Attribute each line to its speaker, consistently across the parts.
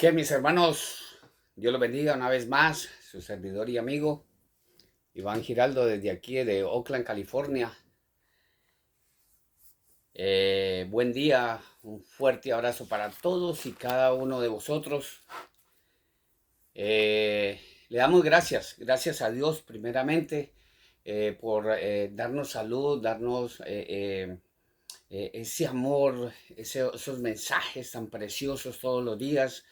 Speaker 1: Que mis hermanos, Dios los bendiga una vez más, su servidor y amigo Iván Giraldo desde aquí de Oakland, California. Buen día, un fuerte abrazo para todos y cada uno de vosotros. Le damos gracias a Dios primeramente por darnos salud, darnos ese amor, esos mensajes tan preciosos todos los días.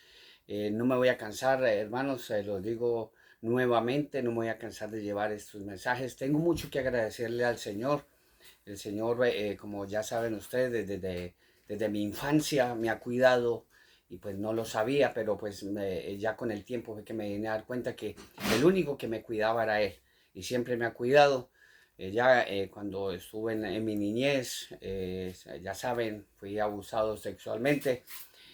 Speaker 1: No me voy a cansar, hermanos, lo digo nuevamente, no me voy a cansar de llevar estos mensajes. Tengo mucho que agradecerle al Señor. El Señor, como ya saben ustedes, desde mi infancia me ha cuidado y pues no lo sabía, pero pues ya con el tiempo fue que me vine a dar cuenta que el único que me cuidaba era Él y siempre me ha cuidado. Cuando estuve en mi niñez, ya saben, fui abusado sexualmente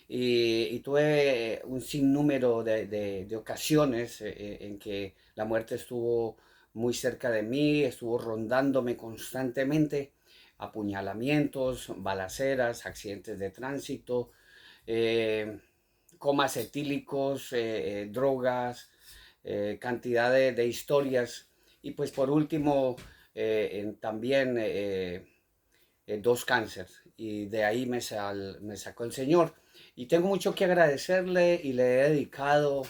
Speaker 1: y tuve un sinnúmero de ocasiones en que la muerte estuvo muy cerca de mí, estuvo rondándome constantemente, apuñalamientos, balaceras, accidentes de tránsito, eh, comas etílicos, drogas, cantidad de historias. Y pues por último, también dos cánceres. Y de ahí me sacó el Señor. Y tengo mucho que agradecerle y le he dedicado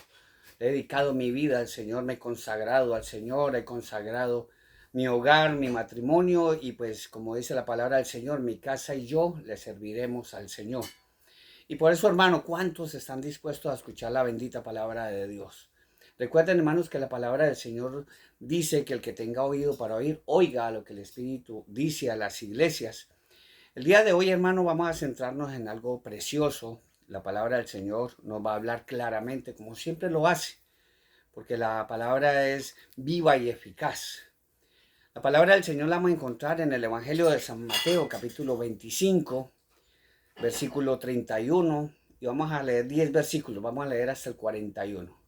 Speaker 1: mi vida al Señor, me he consagrado al Señor, he consagrado mi hogar, mi matrimonio y pues como dice la palabra del Señor, mi casa y yo le serviremos al Señor. Y por eso, hermano, ¿cuántos están dispuestos a escuchar la bendita palabra de Dios? Recuerden, hermanos, que la palabra del Señor dice que el que tenga oído para oír, oiga lo que el Espíritu dice a las iglesias. El día de hoy, hermano, vamos a centrarnos en algo precioso. La palabra del Señor nos va a hablar claramente, como siempre lo hace, porque la palabra es viva y eficaz. La palabra del Señor la vamos a encontrar en el Evangelio de San Mateo, capítulo 25, versículo 31, y vamos a leer 10 versículos, vamos a leer hasta el 41.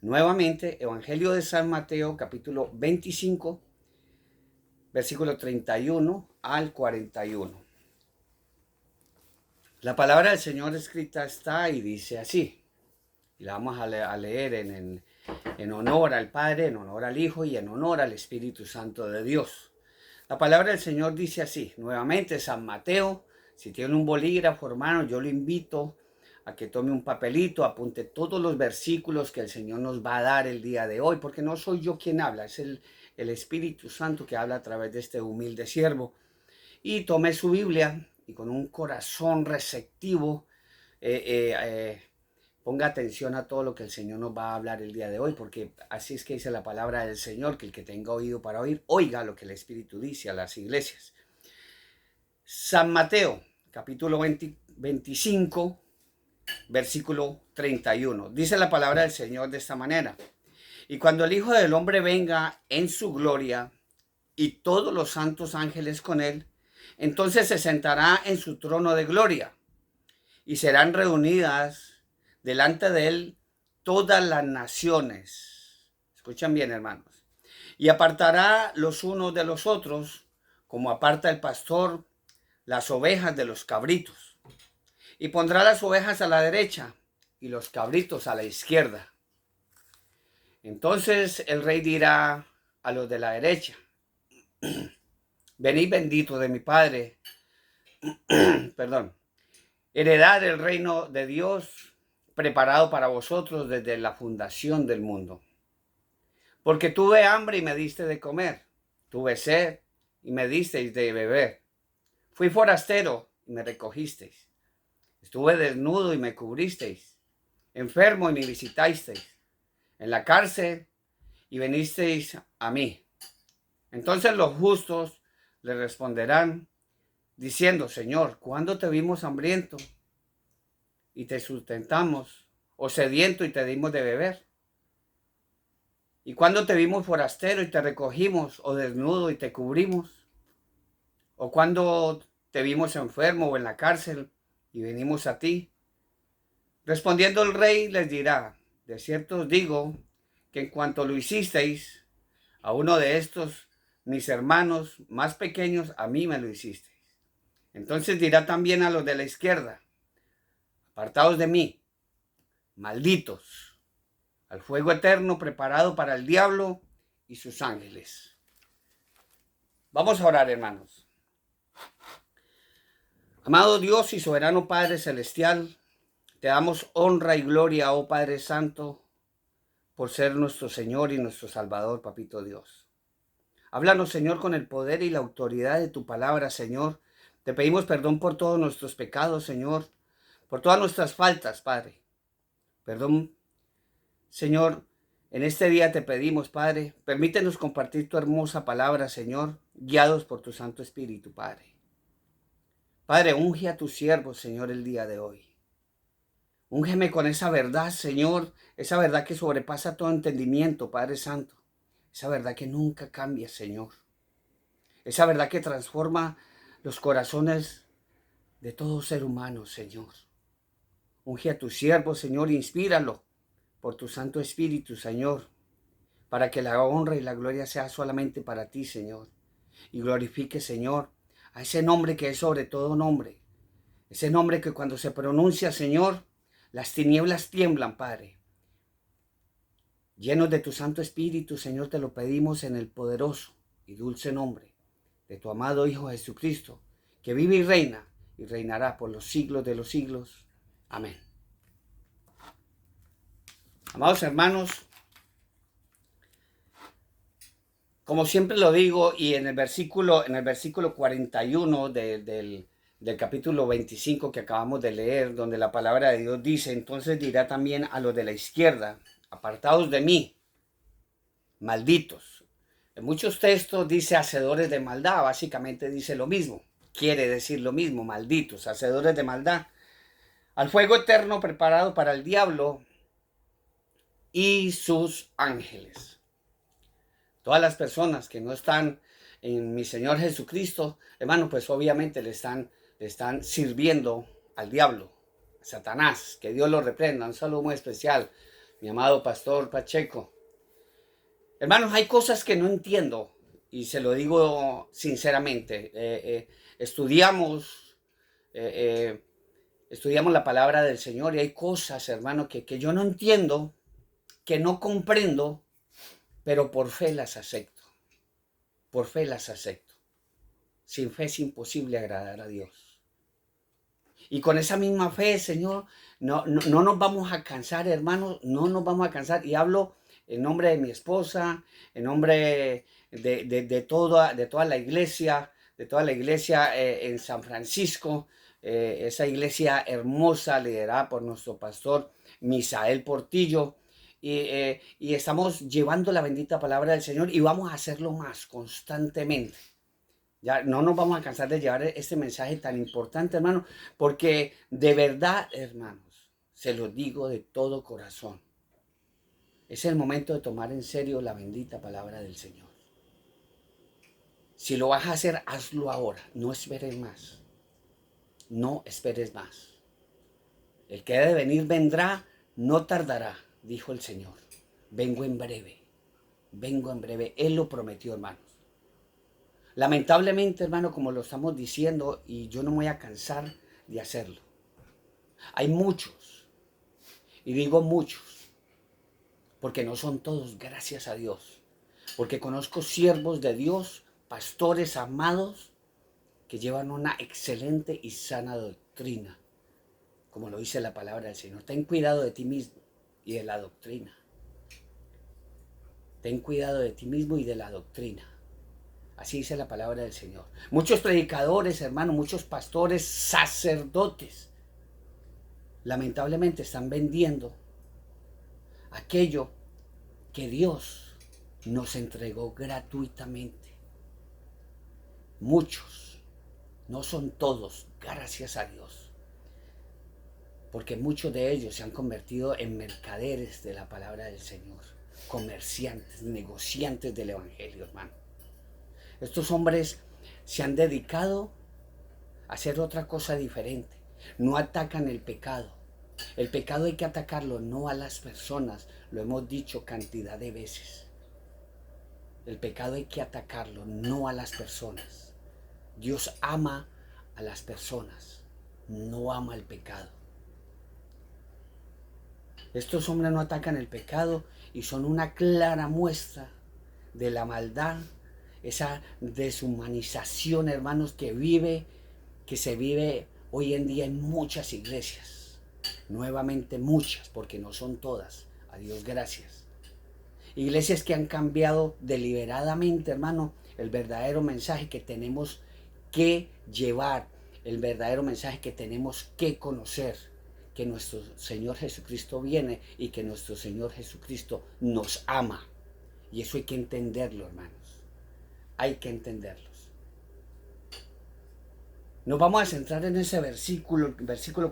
Speaker 1: Nuevamente, Evangelio de San Mateo, capítulo 25, versículo 31 al 41. La palabra del Señor escrita está y dice así, y la vamos a leer en honor al Padre, en honor al Hijo y en honor al Espíritu Santo de Dios. La palabra del Señor dice así, nuevamente San Mateo, si tiene un bolígrafo, hermano, yo lo invito a que tome un papelito, apunte todos los versículos que el Señor nos va a dar el día de hoy, porque no soy yo quien habla, es el Espíritu Santo que habla a través de este humilde siervo. Y tome su Biblia y con un corazón receptivo, eh, eh, eh, ponga atención a todo lo que el Señor nos va a hablar el día de hoy, porque así es que dice la palabra del Señor, que el que tenga oído para oír, oiga lo que el Espíritu dice a las iglesias. San Mateo, capítulo 25, versículo 31. Dice la palabra del Señor de esta manera. Y cuando el Hijo del Hombre venga en su gloria y todos los santos ángeles con él, entonces se sentará en su trono de gloria y serán reunidas delante de él todas las naciones. Escuchan bien, hermanos. Y apartará los unos de los otros, como aparta el pastor las ovejas de los cabritos. Y pondrá las ovejas a la derecha y los cabritos a la izquierda. Entonces el rey dirá a los de la derecha, venid bendito de mi Padre, perdón, heredad del reino de Dios preparado para vosotros desde la fundación del mundo. Porque tuve hambre y me diste de comer, tuve sed y me disteis de beber, fui forastero y me recogisteis, estuve desnudo y me cubristeis, enfermo y me visitasteis, en la cárcel y venisteis a mí. Entonces los justos le responderán diciendo, Señor, ¿cuándo te vimos hambriento y te sustentamos, o sediento y te dimos de beber? ¿Y cuándo te vimos forastero y te recogimos, o desnudo y te cubrimos? ¿O cuándo te vimos enfermo o en la cárcel y venimos a ti? Respondiendo el rey les dirá, de cierto os digo que en cuanto lo hicisteis a uno de estos mis hermanos más pequeños, a mí me lo hicisteis. Entonces dirá también a los de la izquierda, apartaos de mí, malditos, al fuego eterno preparado para el diablo y sus ángeles. Vamos a orar, hermanos. Amado Dios y soberano Padre Celestial, te damos honra y gloria, oh Padre Santo, por ser nuestro Señor y nuestro Salvador, Papito Dios. Háblanos, Señor, con el poder y la autoridad de tu palabra, Señor. Te pedimos perdón por todos nuestros pecados, Señor, por todas nuestras faltas, Padre. Perdón, Señor, en este día te pedimos, Padre, permítenos compartir tu hermosa palabra, Señor, guiados por tu Santo Espíritu, Padre. Padre, unge a tus siervos, Señor, el día de hoy. Úngeme con esa verdad, Señor, esa verdad que sobrepasa todo entendimiento, Padre Santo. Esa verdad que nunca cambia, Señor. Esa verdad que transforma los corazones de todo ser humano, Señor. Unge a tu siervo, Señor, inspíralo por tu Santo Espíritu, Señor, para que la honra y la gloria sea solamente para ti, Señor. Y glorifique, Señor, a ese nombre que es sobre todo nombre. Ese nombre que cuando se pronuncia, Señor, las tinieblas tiemblan, Padre. Llenos de tu Santo Espíritu, Señor, te lo pedimos en el poderoso y dulce nombre de tu amado Hijo Jesucristo, que vive y reinará por los siglos de los siglos. Amén. Amados hermanos, como siempre lo digo, y en el versículo 41 del capítulo 25 que acabamos de leer, donde la palabra de Dios dice, entonces dirá también a los de la izquierda, apartados de mí, malditos. En muchos textos dice hacedores de maldad, básicamente dice lo mismo, quiere decir lo mismo, malditos, hacedores de maldad, al fuego eterno preparado para el diablo y sus ángeles. Todas las personas que no están en mi Señor Jesucristo, hermano, pues obviamente le están sirviendo al diablo, a Satanás. Que Dios lo reprenda. Un saludo muy especial, mi amado pastor Pacheco. Hermanos, hay cosas que no entiendo y se lo digo sinceramente. Estudiamos la palabra del Señor y hay cosas, hermano, que yo no entiendo, que no comprendo, pero por fe las acepto. Por fe las acepto. Sin fe es imposible agradar a Dios. Y con esa misma fe, Señor, no nos vamos a cansar, hermanos, no nos vamos a cansar. Y hablo en nombre de mi esposa, en nombre de toda la iglesia, en San Francisco, esa iglesia hermosa liderada por nuestro pastor Misael Portillo. Y estamos llevando la bendita palabra del Señor y vamos a hacerlo más constantemente. Ya no nos vamos a cansar de llevar este mensaje tan importante, hermano, porque de verdad, hermanos, se lo digo de todo corazón. Es el momento de tomar en serio la bendita palabra del Señor. Si lo vas a hacer, hazlo ahora. No esperes más. No esperes más. El que ha de venir vendrá, no tardará, dijo el Señor. Vengo en breve. Vengo en breve. Él lo prometió, hermanos. Lamentablemente, hermano, como lo estamos diciendo, y yo no me voy a cansar de hacerlo. Hay muchos, y digo muchos, porque no son todos, gracias a Dios. Porque conozco siervos de Dios, pastores amados, que llevan una excelente y sana doctrina, como lo dice la palabra del Señor. Ten cuidado de ti mismo y de la doctrina. Ten cuidado de ti mismo y de la doctrina. Así dice la palabra del Señor. Muchos predicadores, hermano, muchos pastores, sacerdotes, lamentablemente están vendiendo aquello que Dios nos entregó gratuitamente. Muchos, no son todos, gracias a Dios, porque muchos de ellos se han convertido en mercaderes de la palabra del Señor, comerciantes, negociantes del Evangelio, hermano. Estos hombres se han dedicado a hacer otra cosa diferente. No atacan el pecado. El pecado hay que atacarlo, no a las personas. Lo hemos dicho cantidad de veces. El pecado hay que atacarlo, no a las personas. Dios ama a las personas, no ama el pecado. Estos hombres no atacan el pecado y son una clara muestra de la maldad, esa deshumanización, hermanos, que se vive hoy en día en muchas iglesias. Nuevamente muchas, porque no son todas. A Dios gracias. Iglesias que han cambiado deliberadamente, hermano, el verdadero mensaje que tenemos que llevar, el verdadero mensaje que tenemos que conocer, que nuestro Señor Jesucristo viene y que nuestro Señor Jesucristo nos ama. Y eso hay que entenderlo, hermanos. Hay que entenderlos. Nos vamos a centrar en ese versículo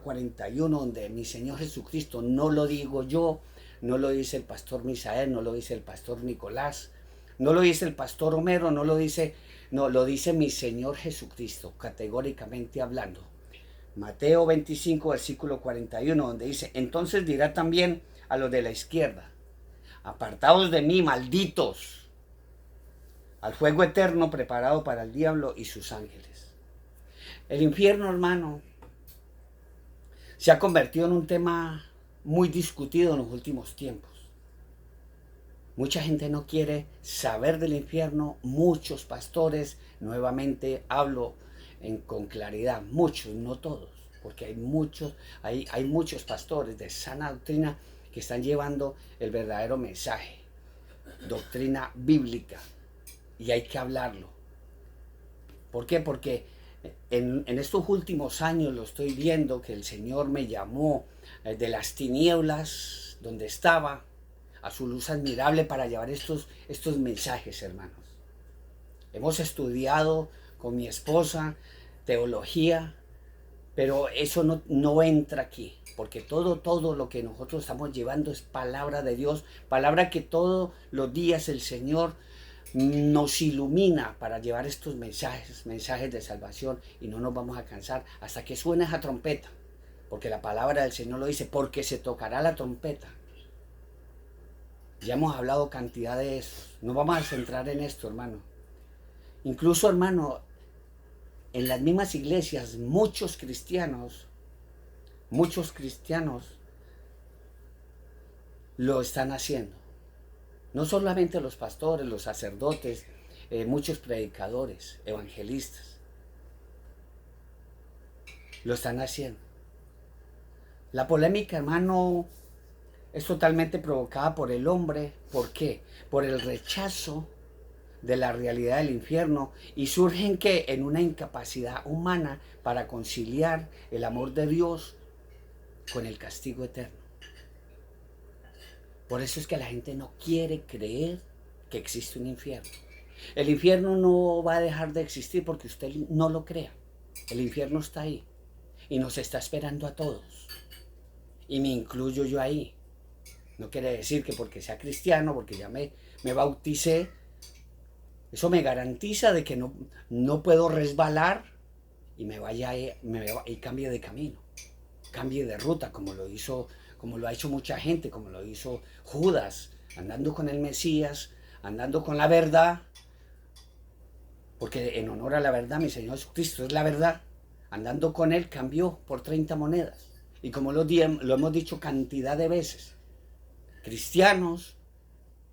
Speaker 1: 41, donde mi Señor Jesucristo, no lo digo yo, no lo dice el pastor Misael, no lo dice el pastor Nicolás, no lo dice el pastor Homero, no, lo dice mi Señor Jesucristo, categóricamente hablando. Mateo 25, versículo 41, donde dice, entonces dirá también a los de la izquierda, apartaos de mí, malditos, al fuego eterno preparado para el diablo y sus ángeles. El infierno, hermano, se ha convertido en un tema muy discutido en los últimos tiempos. Mucha gente no quiere saber del infierno, muchos pastores, nuevamente hablo con claridad, muchos, no todos, porque hay muchos pastores de sana doctrina que están llevando el verdadero mensaje, doctrina bíblica, y hay que hablarlo. ¿Por qué? Porque en estos últimos años lo estoy viendo, que el Señor me llamó de las tinieblas donde estaba a su luz admirable para llevar estos mensajes, hermanos. Hemos estudiado con mi esposa teología, pero eso no entra aquí, porque todo lo que nosotros estamos llevando es palabra de Dios, palabra que todos los días el Señor nos ilumina para llevar estos mensajes de salvación, y no nos vamos a cansar hasta que suene esa trompeta, porque la palabra del Señor lo dice, porque se tocará la trompeta. Ya hemos hablado cantidad de eso, no vamos a centrar en esto, hermano. Incluso, hermano, en las mismas iglesias muchos cristianos lo están haciendo. No solamente los pastores, los sacerdotes, muchos predicadores, evangelistas, lo están haciendo. La polémica, hermano, es totalmente provocada por el hombre. ¿Por qué? Por el rechazo de la realidad del infierno, y surgen en una incapacidad humana para conciliar el amor de Dios con el castigo eterno. Por eso es que la gente no quiere creer que existe un infierno. El infierno no va a dejar de existir porque usted no lo crea. El infierno está ahí y nos está esperando a todos. Y me incluyo yo ahí. No quiere decir que porque sea cristiano, porque ya me bauticé, eso me garantiza de que no puedo resbalar y y cambie de camino, cambie de ruta, como lo ha hecho mucha gente, como lo hizo Judas, andando con el Mesías, andando con la verdad, porque en honor a la verdad, mi Señor Jesucristo es la verdad, andando con Él cambió por 30 monedas. Y como lo hemos dicho cantidad de veces, cristianos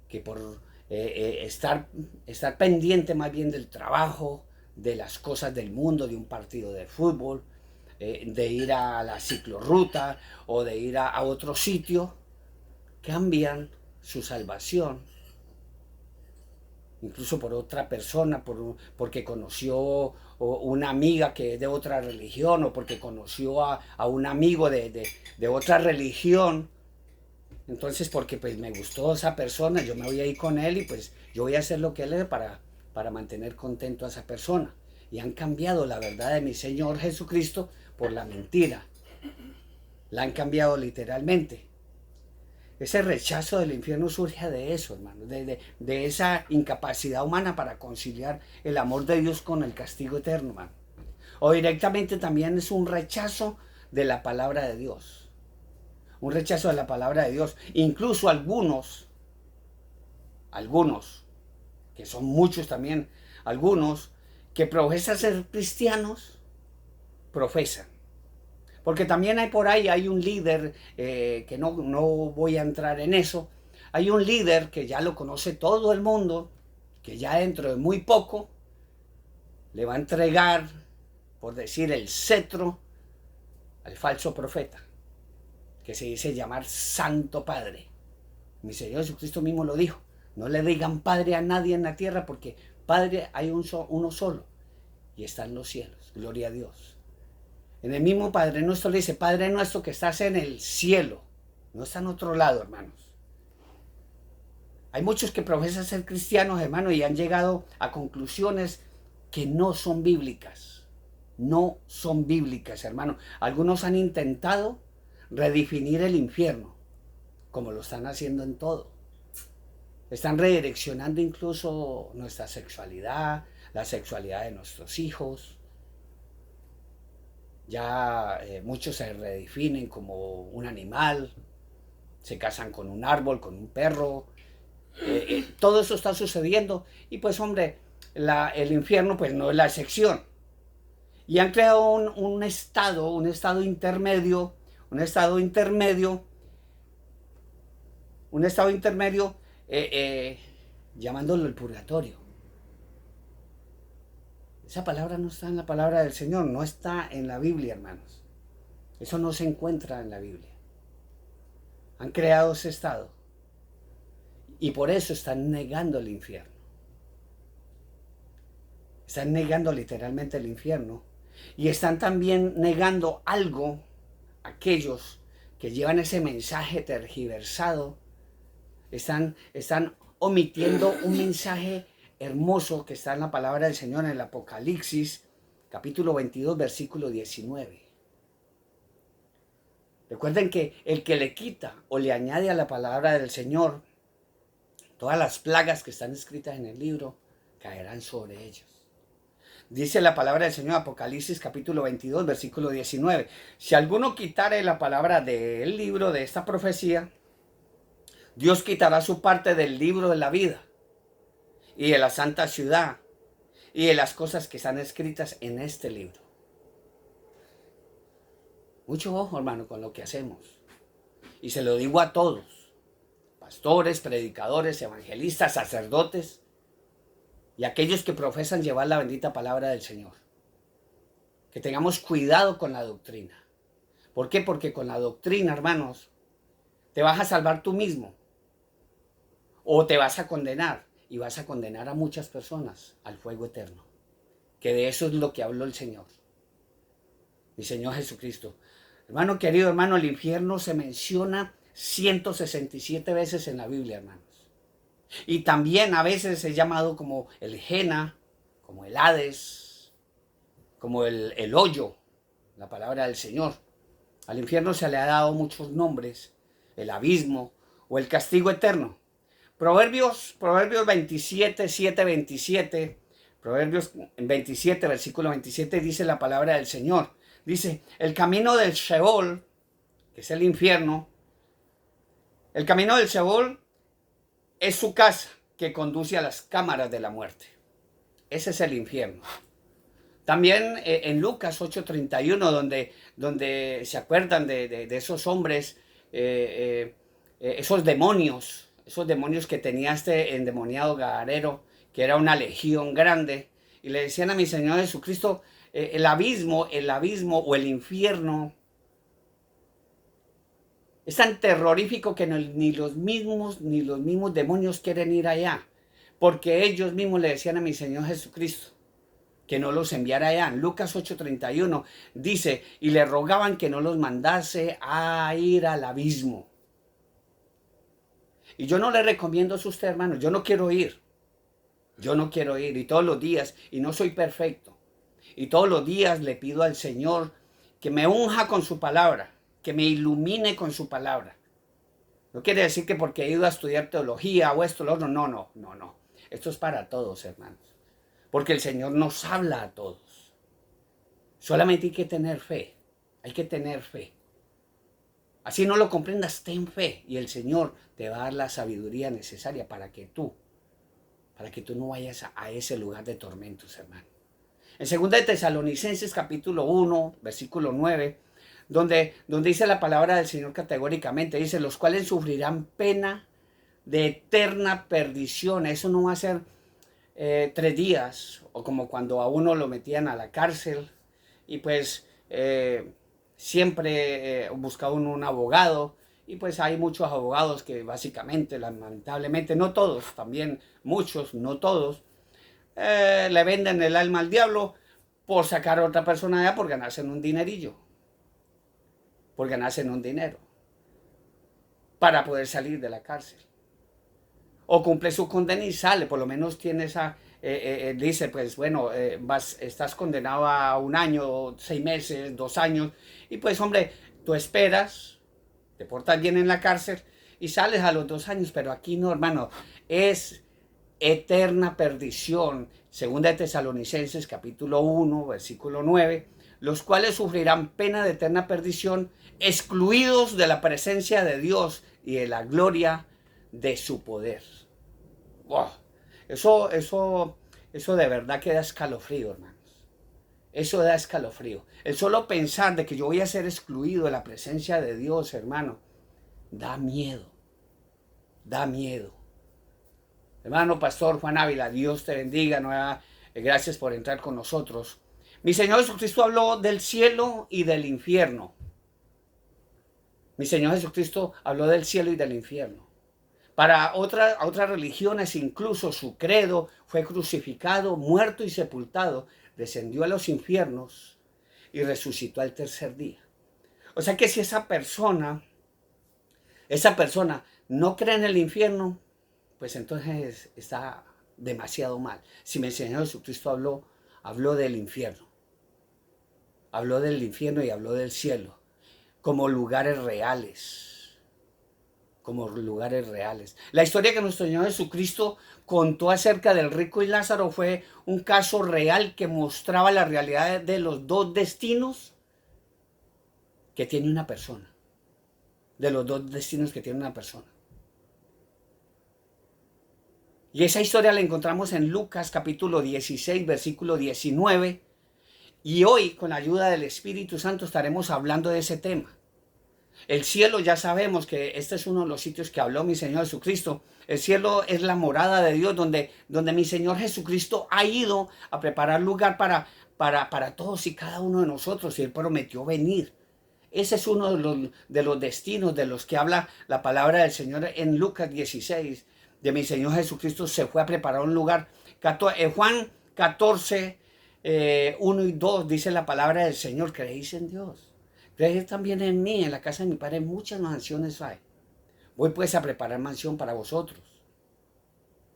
Speaker 1: que por estar pendiente más bien del trabajo, de las cosas del mundo, de un partido de fútbol, de ir a la ciclorruta o de ir a otro sitio, cambian su salvación, incluso por otra persona, porque conoció una amiga que es de otra religión, o porque conoció a un amigo de otra religión. Entonces, porque pues me gustó esa persona, yo me voy a ir con él y pues yo voy a hacer lo que él es para mantener contento a esa persona. Y han cambiado la verdad de mi Señor Jesucristo por la mentira. La han cambiado literalmente. Ese rechazo del infierno surge de eso, hermano, de esa incapacidad humana para conciliar el amor de Dios con el castigo eterno, hermano. O directamente también es un rechazo de la palabra de Dios. Un rechazo de la palabra de Dios. Incluso algunos, que son muchos también, algunos que profesan ser cristianos, Porque también hay por ahí, hay un líder, que no voy a entrar en eso, hay un líder que ya lo conoce todo el mundo, que ya dentro de muy poco le va a entregar, por decir, el cetro al falso profeta, que se dice llamar Santo Padre. Mi Señor Jesucristo mismo lo dijo: no le digan Padre a nadie en la tierra, porque Padre hay uno solo, y está en los cielos. Gloria a Dios. En el mismo Padre Nuestro le dice: Padre nuestro que estás en el cielo. No está en otro lado, hermanos. Hay muchos que profesan ser cristianos, hermanos, y han llegado a conclusiones que no son bíblicas. No son bíblicas, hermanos. Algunos han intentado redefinir el infierno, como lo están haciendo en todo. Están redireccionando incluso nuestra sexualidad, la sexualidad de nuestros hijos. Ya muchos se redefinen como un animal, se casan con un árbol, con un perro. Todo eso está sucediendo y pues hombre, el infierno pues no es la excepción. Y han creado un estado intermedio, un estado intermedio, un estado intermedio, eh, eh, llamándolo el purgatorio. Esa palabra no está en la palabra del Señor, no está en la Biblia, hermanos. Eso no se encuentra en la Biblia. Han creado ese estado y por eso están negando el infierno. Están negando literalmente el infierno y están también negando algo aquellos que llevan ese mensaje tergiversado. Están omitiendo un mensaje hermoso que está en la palabra del Señor en el Apocalipsis, capítulo 22, versículo 19. Recuerden que el que le quita o le añade a la palabra del Señor, todas las plagas que están escritas en el libro caerán sobre ellos. Dice la palabra del Señor, Apocalipsis capítulo 22, versículo 19. Si alguno quitare la palabra del libro de esta profecía, Dios quitará su parte del libro de la vida y de la santa ciudad y de las cosas que están escritas en este libro. Mucho ojo, hermano, con lo que hacemos. Y se lo digo a todos: pastores, predicadores, evangelistas, sacerdotes y aquellos que profesan llevar la bendita palabra del Señor. Que tengamos cuidado con la doctrina. ¿Por qué? Porque con la doctrina, hermanos, te vas a salvar tú mismo o te vas a condenar, y vas a condenar a muchas personas al fuego eterno. Que de eso es lo que habló el Señor, mi Señor Jesucristo. Hermano querido, hermano, el infierno se menciona 167 veces en la Biblia, hermanos. Y también a veces es llamado como el Jena, como el Hades, como el hoyo, la palabra del Señor. Al infierno se le ha dado muchos nombres: el abismo o el castigo eterno. Proverbios 27, 7, 27, Proverbios 27, versículo 27, dice la palabra del Señor. Dice: el camino del Sheol, que es el infierno, el camino del Sheol es su casa que conduce a las cámaras de la muerte. Ese es el infierno. También en Lucas 8:31, donde se acuerdan de esos hombres, esos demonios que tenía este endemoniado Gadareno, que era una legión grande, y le decían a mi Señor Jesucristo: el abismo o el infierno es tan terrorífico que ni los mismos demonios quieren ir allá, porque ellos mismos le decían a mi Señor Jesucristo que no los enviara allá. En Lucas 8:31 dice: y le rogaban que no los mandase a ir al abismo. Y yo no le recomiendo eso a usted, hermano. Yo no quiero ir, y todos los días, y no soy perfecto, y todos los días le pido al Señor que me unja con su palabra, que me ilumine con su palabra. No quiere decir que porque he ido a estudiar teología o esto, lo otro, no. Esto es para todos, hermanos, porque el Señor nos habla a todos. Solamente hay que tener fe, Así no lo comprendas, ten fe, y el Señor te va a dar la sabiduría necesaria para que tú no vayas a ese lugar de tormentos, hermano. En 2 de Tesalonicenses capítulo 1, versículo 9, donde dice la palabra del Señor categóricamente, dice, los cuales sufrirán pena de eterna perdición. Eso no va a ser 3 días, o como cuando a uno lo metían a la cárcel y pues siempre buscaba uno un abogado, y pues hay muchos abogados que básicamente, lamentablemente, no todos, también muchos, no todos, le venden el alma al diablo por sacar a otra persona allá por ganarse en un dinerillo, por ganarse en un dinero, para poder salir de la cárcel. O cumple su condena y sale, por lo menos tiene esa, dice, pues bueno, estás condenado a 1 año, 6 meses, 2 años, y pues hombre, tú esperas, te portas bien en la cárcel y sales a los 2 años, pero aquí no, hermano, es eterna perdición. Segunda de Tesalonicenses capítulo 1, versículo 9, los cuales sufrirán pena de eterna perdición, excluidos de la presencia de Dios y de la gloria de su poder. Wow. Eso de verdad que da escalofrío, hermanos. Eso da escalofrío. El solo pensar de que yo voy a ser excluido de la presencia de Dios, hermano, da miedo. Da miedo. Hermano Pastor Juan Ávila, Dios te bendiga. Gracias por entrar con nosotros. Mi Señor Jesucristo habló del cielo y del infierno. Mi Señor Jesucristo habló del cielo y del infierno. Para otras religiones, incluso su credo fue crucificado, muerto y sepultado, descendió a los infiernos y resucitó al 3er día. O sea que si esa persona no cree en el infierno, pues entonces está demasiado mal. Si mi Señor Jesucristo habló del infierno. Habló del infierno y habló del cielo como lugares reales. Como lugares reales. La historia que nuestro Señor Jesucristo contó acerca del rico y Lázaro fue un caso real que mostraba la realidad de los 2 destinos que tiene una persona. De los 2 destinos que tiene una persona. Y esa historia la encontramos en Lucas capítulo 16, versículo 19. Y hoy, con la ayuda del Espíritu Santo, estaremos hablando de ese tema. El cielo, ya sabemos que este es uno de los sitios que habló mi Señor Jesucristo. El cielo es la morada de Dios, donde mi Señor Jesucristo ha ido a preparar lugar para todos y cada uno de nosotros, y Él prometió venir. Ese es uno de los destinos de los que habla la palabra del Señor en Lucas 16. De mi Señor Jesucristo se fue a preparar un lugar. Juan 14, 1 y 2 dice la palabra del Señor: creéis en Dios, creéis también en mí. En la casa de mi Padre muchas mansiones hay. Voy pues a preparar mansión para vosotros.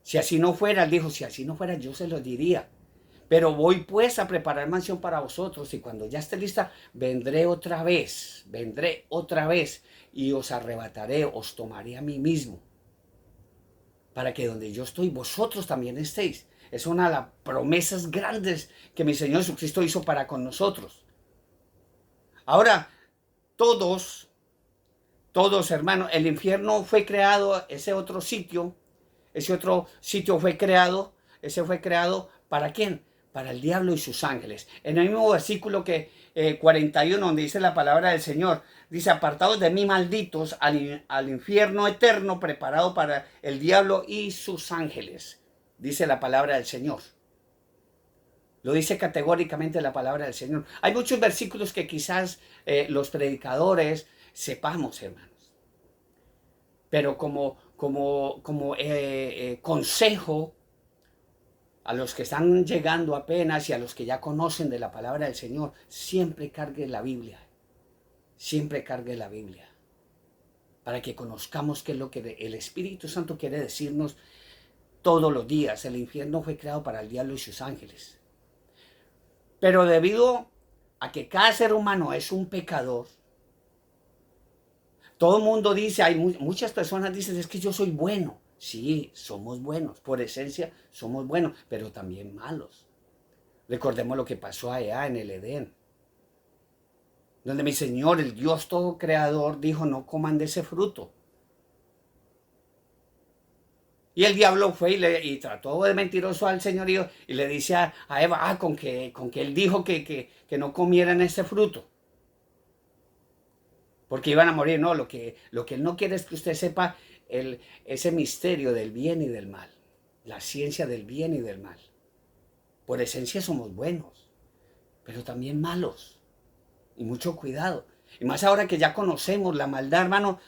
Speaker 1: Si así no fuera, él dijo, si así no fuera, yo se lo diría. Pero voy pues a preparar mansión para vosotros, y cuando ya esté lista, vendré otra vez, y os arrebataré, os tomaré a mí mismo, para que donde yo estoy, vosotros también estéis. Es una de las promesas grandes que mi Señor Jesucristo hizo para con nosotros. Ahora, todos, hermanos, el infierno fue creado, ese otro sitio fue creado, ¿para quién? Para el diablo y sus ángeles. En el mismo versículo que 41, donde dice la palabra del Señor, dice: apartados de mí, malditos, al infierno eterno preparado para el diablo y sus ángeles. Dice la palabra del Señor. Lo dice categóricamente la palabra del Señor. Hay muchos versículos que quizás los predicadores sepamos, hermanos. Pero como consejo a los que están llegando apenas y a los que ya conocen de la palabra del Señor, siempre cargue la Biblia. Siempre cargue la Biblia. Para que conozcamos qué es lo que el Espíritu Santo quiere decirnos todos los días. El infierno fue creado para el diablo y sus ángeles. Pero debido a que cada ser humano es un pecador, todo el mundo dice, muchas personas dicen, es que yo soy bueno. Sí, somos buenos, por esencia somos buenos, pero también malos. Recordemos lo que pasó allá en el Edén, donde mi Señor, el Dios todo creador, dijo: no coman de ese fruto. Y el diablo fue y trató de mentiroso al Señor, y le dice a Eva, con que él dijo que no comieran ese fruto. porque iban a morir. No, lo que Él no quiere es que usted sepa ese misterio del bien y del mal, la ciencia del bien y del mal. Por esencia somos buenos, pero también malos, y mucho cuidado. Y más ahora que ya conocemos la maldad, hermano,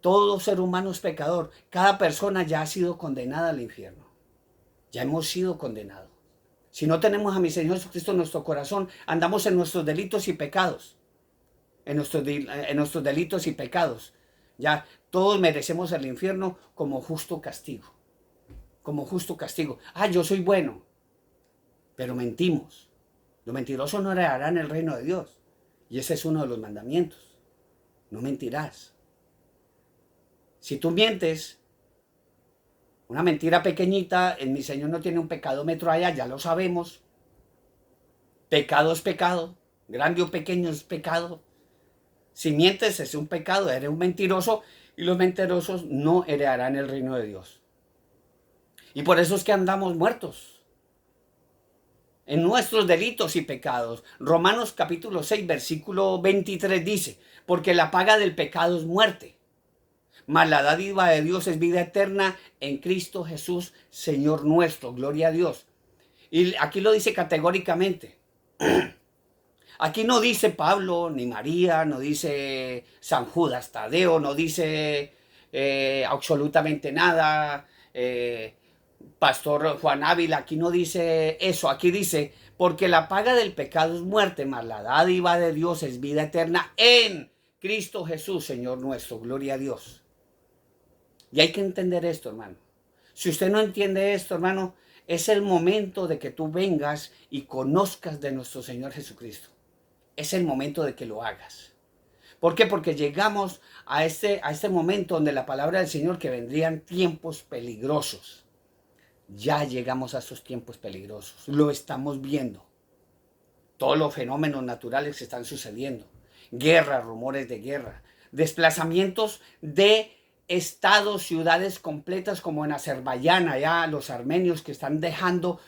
Speaker 1: todo ser humano es pecador. Cada persona ya ha sido condenada al infierno. Ya hemos sido condenados. Si no tenemos a mi Señor Jesucristo en nuestro corazón, andamos en nuestros delitos y pecados. En nuestros delitos y pecados. Ya todos merecemos el infierno como justo castigo. Como justo castigo. Ah, yo soy bueno, pero mentimos. Los mentirosos no heredarán el reino de Dios. Y ese es uno de los mandamientos. No mentirás. Si tú mientes, una mentira pequeñita, mi Señor no tiene un pecadómetro allá, ya lo sabemos. Pecado es pecado, grande o pequeño es pecado. Si mientes es un pecado, eres un mentiroso y los mentirosos no heredarán el reino de Dios. Y por eso es que andamos muertos en nuestros delitos y pecados. Romanos capítulo 6, versículo 23 dice, porque la paga del pecado es muerte, mas la dádiva de Dios es vida eterna en Cristo Jesús, Señor nuestro. Gloria a Dios. Y aquí lo dice categóricamente. Aquí no dice Pablo, ni María, no dice San Judas Tadeo, no dice absolutamente nada. Pastor Juan Ávila, aquí no dice eso, aquí dice, porque la paga del pecado es muerte, mas la dádiva de Dios es vida eterna en Cristo Jesús, Señor nuestro. Gloria a Dios. Y hay que entender esto, hermano. Si usted no entiende esto, hermano, es el momento de que tú vengas y conozcas de nuestro Señor Jesucristo. Es el momento de que lo hagas. ¿Por qué? Porque llegamos a este momento donde la palabra del Señor que vendrían tiempos peligrosos. Ya llegamos a esos tiempos peligrosos. Lo estamos viendo. Todos los fenómenos naturales que están sucediendo. Guerra, rumores de guerra. Desplazamientos de estados, ciudades completas como en Azerbaiyán, allá los armenios que están dejando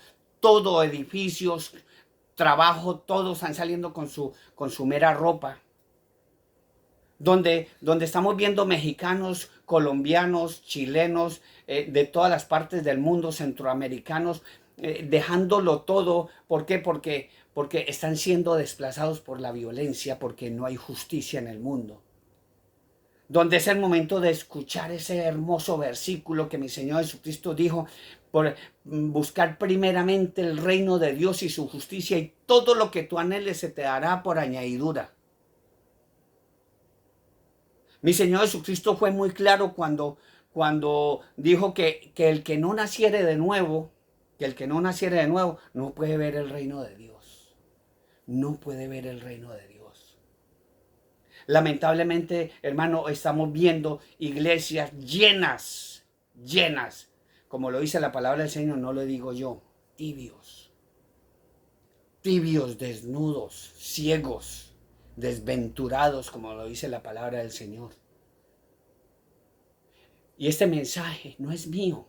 Speaker 1: todo, edificios, trabajo, todos están saliendo con su mera ropa. Donde estamos viendo mexicanos, colombianos, chilenos, de todas las partes del mundo, centroamericanos, dejándolo todo. ¿Por qué? Porque están siendo desplazados por la violencia, porque no hay justicia en el mundo. Donde es el momento de escuchar ese hermoso versículo que mi Señor Jesucristo dijo, por buscar primeramente el reino de Dios y su justicia, y todo lo que tú anheles se te dará por añadidura. Mi Señor Jesucristo fue muy claro cuando dijo que el que no naciere de nuevo, no puede ver el reino de Dios. No puede ver el reino de Dios. Lamentablemente, hermano, estamos viendo iglesias llenas, como lo dice la palabra del Señor, no lo digo yo, tibios, desnudos, ciegos, desventurados, como lo dice la palabra del Señor. Y este mensaje no es mío.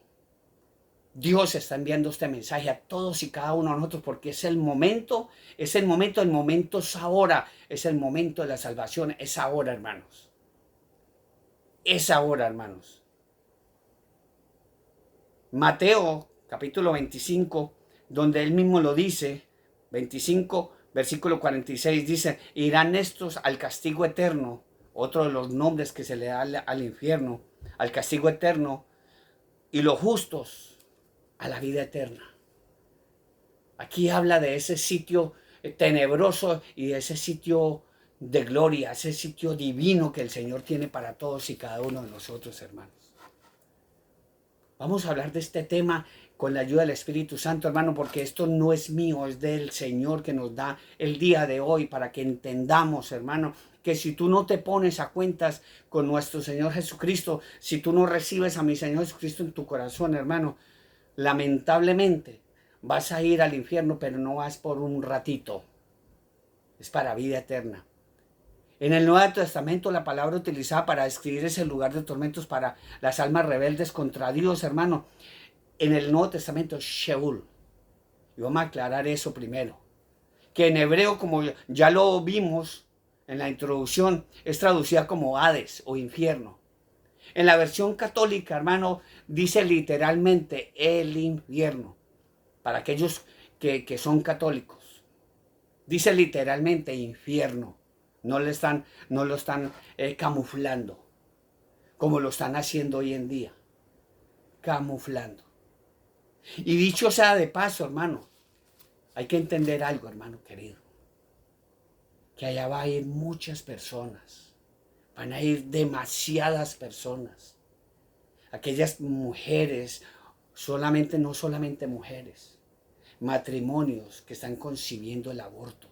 Speaker 1: Dios está enviando este mensaje a todos y cada uno de nosotros porque el momento es ahora, es el momento de la salvación, es ahora, hermanos. Es ahora, hermanos. Mateo, capítulo 25, donde él mismo lo dice, 25, versículo 46, dice, irán estos al castigo eterno, otro de los nombres que se le da al infierno, al castigo eterno, y los justos a la vida eterna. Aquí habla de ese sitio tenebroso y de ese sitio de gloria, ese sitio divino que el Señor tiene para todos y cada uno de nosotros, hermanos. Vamos a hablar de este tema con la ayuda del Espíritu Santo, hermano, porque esto no es mío, es del Señor que nos da el día de hoy para que entendamos, hermano, que si tú no te pones a cuentas con nuestro Señor Jesucristo, si tú no recibes a mi Señor Jesucristo en tu corazón, hermano, lamentablemente vas a ir al infierno, pero no vas por un ratito, es para vida eterna. En el Nuevo Testamento la palabra utilizada para describir ese lugar de tormentos para las almas rebeldes contra Dios, hermano, en el Nuevo Testamento es Sheol. Y vamos a aclarar eso primero. Que en hebreo, como ya lo vimos, en la introducción, es traducida como Hades o infierno. En la versión católica, hermano, dice literalmente el infierno. Para aquellos que son católicos. Dice literalmente infierno. No lo están camuflando, como lo están haciendo hoy en día. Camuflando. Y dicho sea de paso, hermano, hay que entender algo, hermano querido. Que allá va a ir muchas personas. Van a ir demasiadas personas. Aquellas mujeres, no solamente mujeres, matrimonios que están concibiendo el aborto.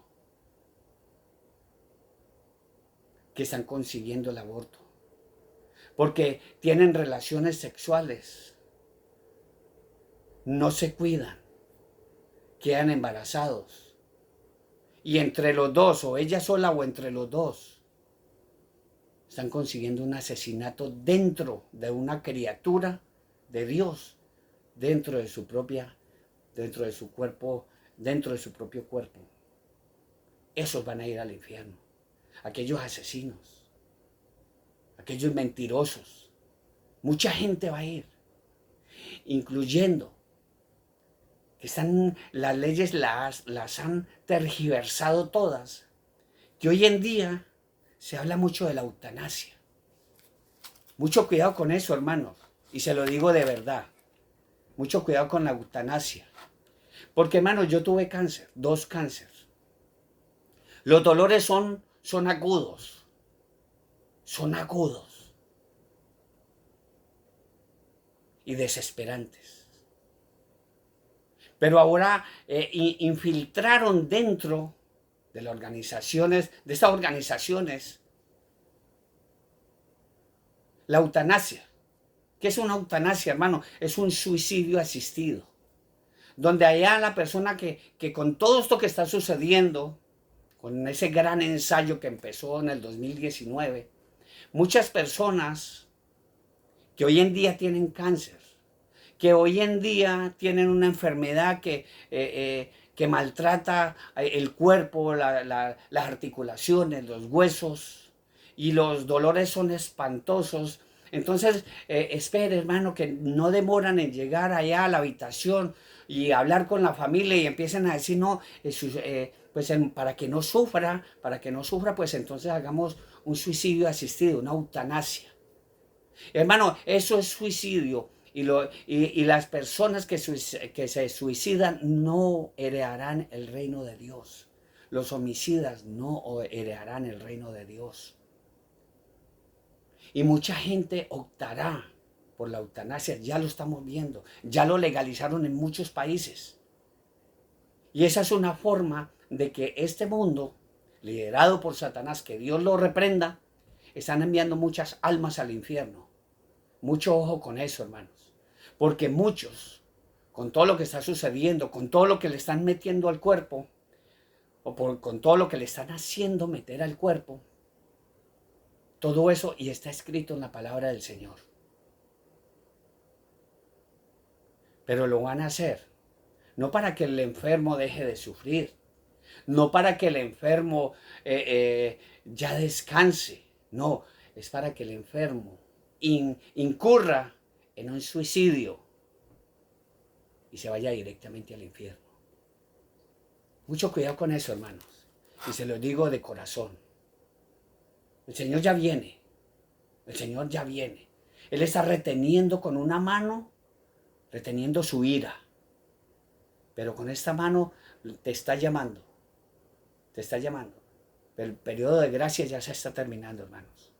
Speaker 1: Que están concibiendo el aborto. Porque tienen relaciones sexuales. No se cuidan. Quedan embarazados. Y entre los dos, o ella sola o entre los dos, están consiguiendo un asesinato dentro de una criatura de Dios, dentro de su cuerpo, dentro de su propio cuerpo. Esos van a ir al infierno. Aquellos asesinos, aquellos mentirosos. Mucha gente va a ir, incluyendo que las leyes las han tergiversado todas, que hoy en día se habla mucho de la eutanasia. Mucho cuidado con eso, hermanos, y se lo digo de verdad. Mucho cuidado con la eutanasia. Porque, hermanos, yo tuve cáncer, 2 cánceres. Los dolores son agudos. Son agudos. Y desesperantes. Pero ahora infiltraron dentro de las organizaciones, de estas organizaciones, la eutanasia. ¿Qué es una eutanasia, hermano? Es un suicidio asistido. Donde allá la persona que con todo esto que está sucediendo, con ese gran ensayo que empezó en el 2019, muchas personas que hoy en día tienen cáncer, que hoy en día tienen una enfermedad que maltrata el cuerpo, las articulaciones, los huesos, y los dolores son espantosos. Entonces, espere, hermano, que no demoran en llegar allá a la habitación y hablar con la familia y empiecen a decir, no, pues para que no sufra, pues entonces hagamos un suicidio asistido, una eutanasia. Hermano, eso es suicidio. Y las personas que se suicidan no heredarán el reino de Dios. Los homicidas no heredarán el reino de Dios. Y mucha gente optará por la eutanasia. Ya lo estamos viendo. Ya lo legalizaron en muchos países. Y esa es una forma de que este mundo, liderado por Satanás, que Dios lo reprenda, están enviando muchas almas al infierno. Mucho ojo con eso, hermanos. Porque muchos, con todo lo que está sucediendo, con todo lo que le están metiendo al cuerpo, con todo lo que le están haciendo meter al cuerpo, todo eso y está escrito en la palabra del Señor. Pero lo van a hacer, no para que el enfermo deje de sufrir, no para que el enfermo ya descanse, no, es para que el enfermo incurra en un suicidio y se vaya directamente al infierno. Mucho cuidado con eso, hermanos, y se lo digo de corazón. El Señor ya viene, el Señor ya viene. Él está reteniendo con una mano, reteniendo su ira, pero con esta mano te está llamando, te está llamando. El periodo de gracia ya se está terminando, hermanos.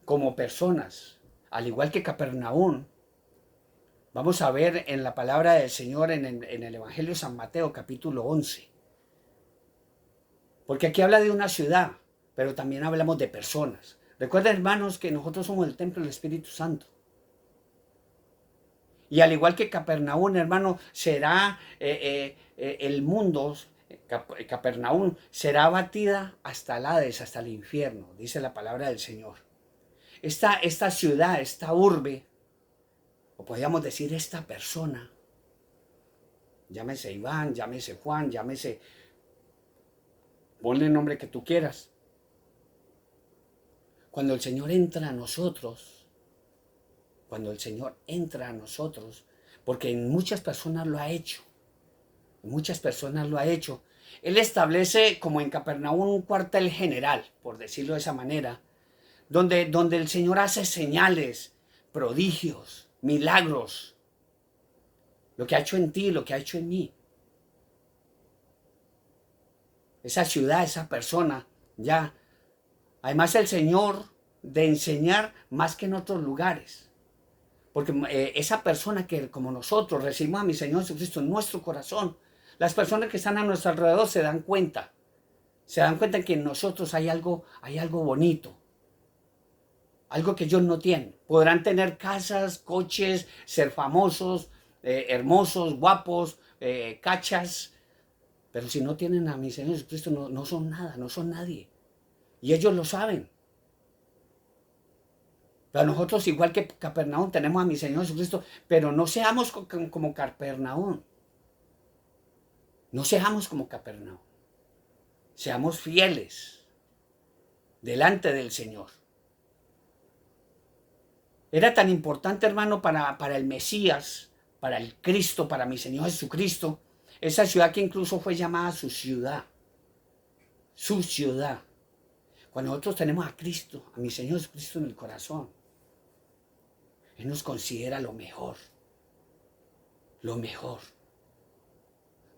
Speaker 1: Como personas, al igual que Capernaum, vamos a ver en la palabra del Señor en el Evangelio de San Mateo, capítulo 11. Porque aquí habla de una ciudad, pero también hablamos de personas. Recuerden, hermanos, que nosotros somos el templo del Espíritu Santo. Y al igual que Capernaum, hermano, será el mundo, Capernaum será abatida hasta el Hades, hasta el infierno, dice la palabra del Señor. Esta ciudad, esta urbe, o podríamos decir esta persona, llámese Iván, llámese Juan, llámese ponle el nombre que tú quieras. Cuando el Señor entra a nosotros, cuando el Señor entra a nosotros, porque en muchas personas lo ha hecho, muchas personas lo ha hecho. Él establece como en Capernaum un cuartel general, por decirlo de esa manera, donde el Señor hace señales, prodigios, milagros, lo que ha hecho en ti, lo que ha hecho en mí. Esa ciudad, esa persona, ya. Además el Señor de enseñar más que en otros lugares. Porque esa persona que como nosotros recibimos a mi Señor Jesucristo en nuestro corazón, las personas que están a nuestro alrededor se dan cuenta que en nosotros hay algo bonito, algo que ellos no tienen. Podrán tener casas, coches, ser famosos, hermosos, guapos, cachas, pero si no tienen a mi Señor Jesucristo no son nada, no son nadie. Y ellos lo saben. Pero nosotros, igual que Capernaum, tenemos a mi Señor Jesucristo, pero no seamos como Capernaum. No seamos como Capernaum. Seamos fieles delante del Señor. Era tan importante, hermano, para el Mesías, para el Cristo, para mi Señor Jesucristo, esa ciudad que incluso fue llamada su ciudad. Su ciudad. Cuando nosotros tenemos a Cristo, a mi Señor Jesucristo en el corazón, Él nos considera lo mejor. Lo mejor.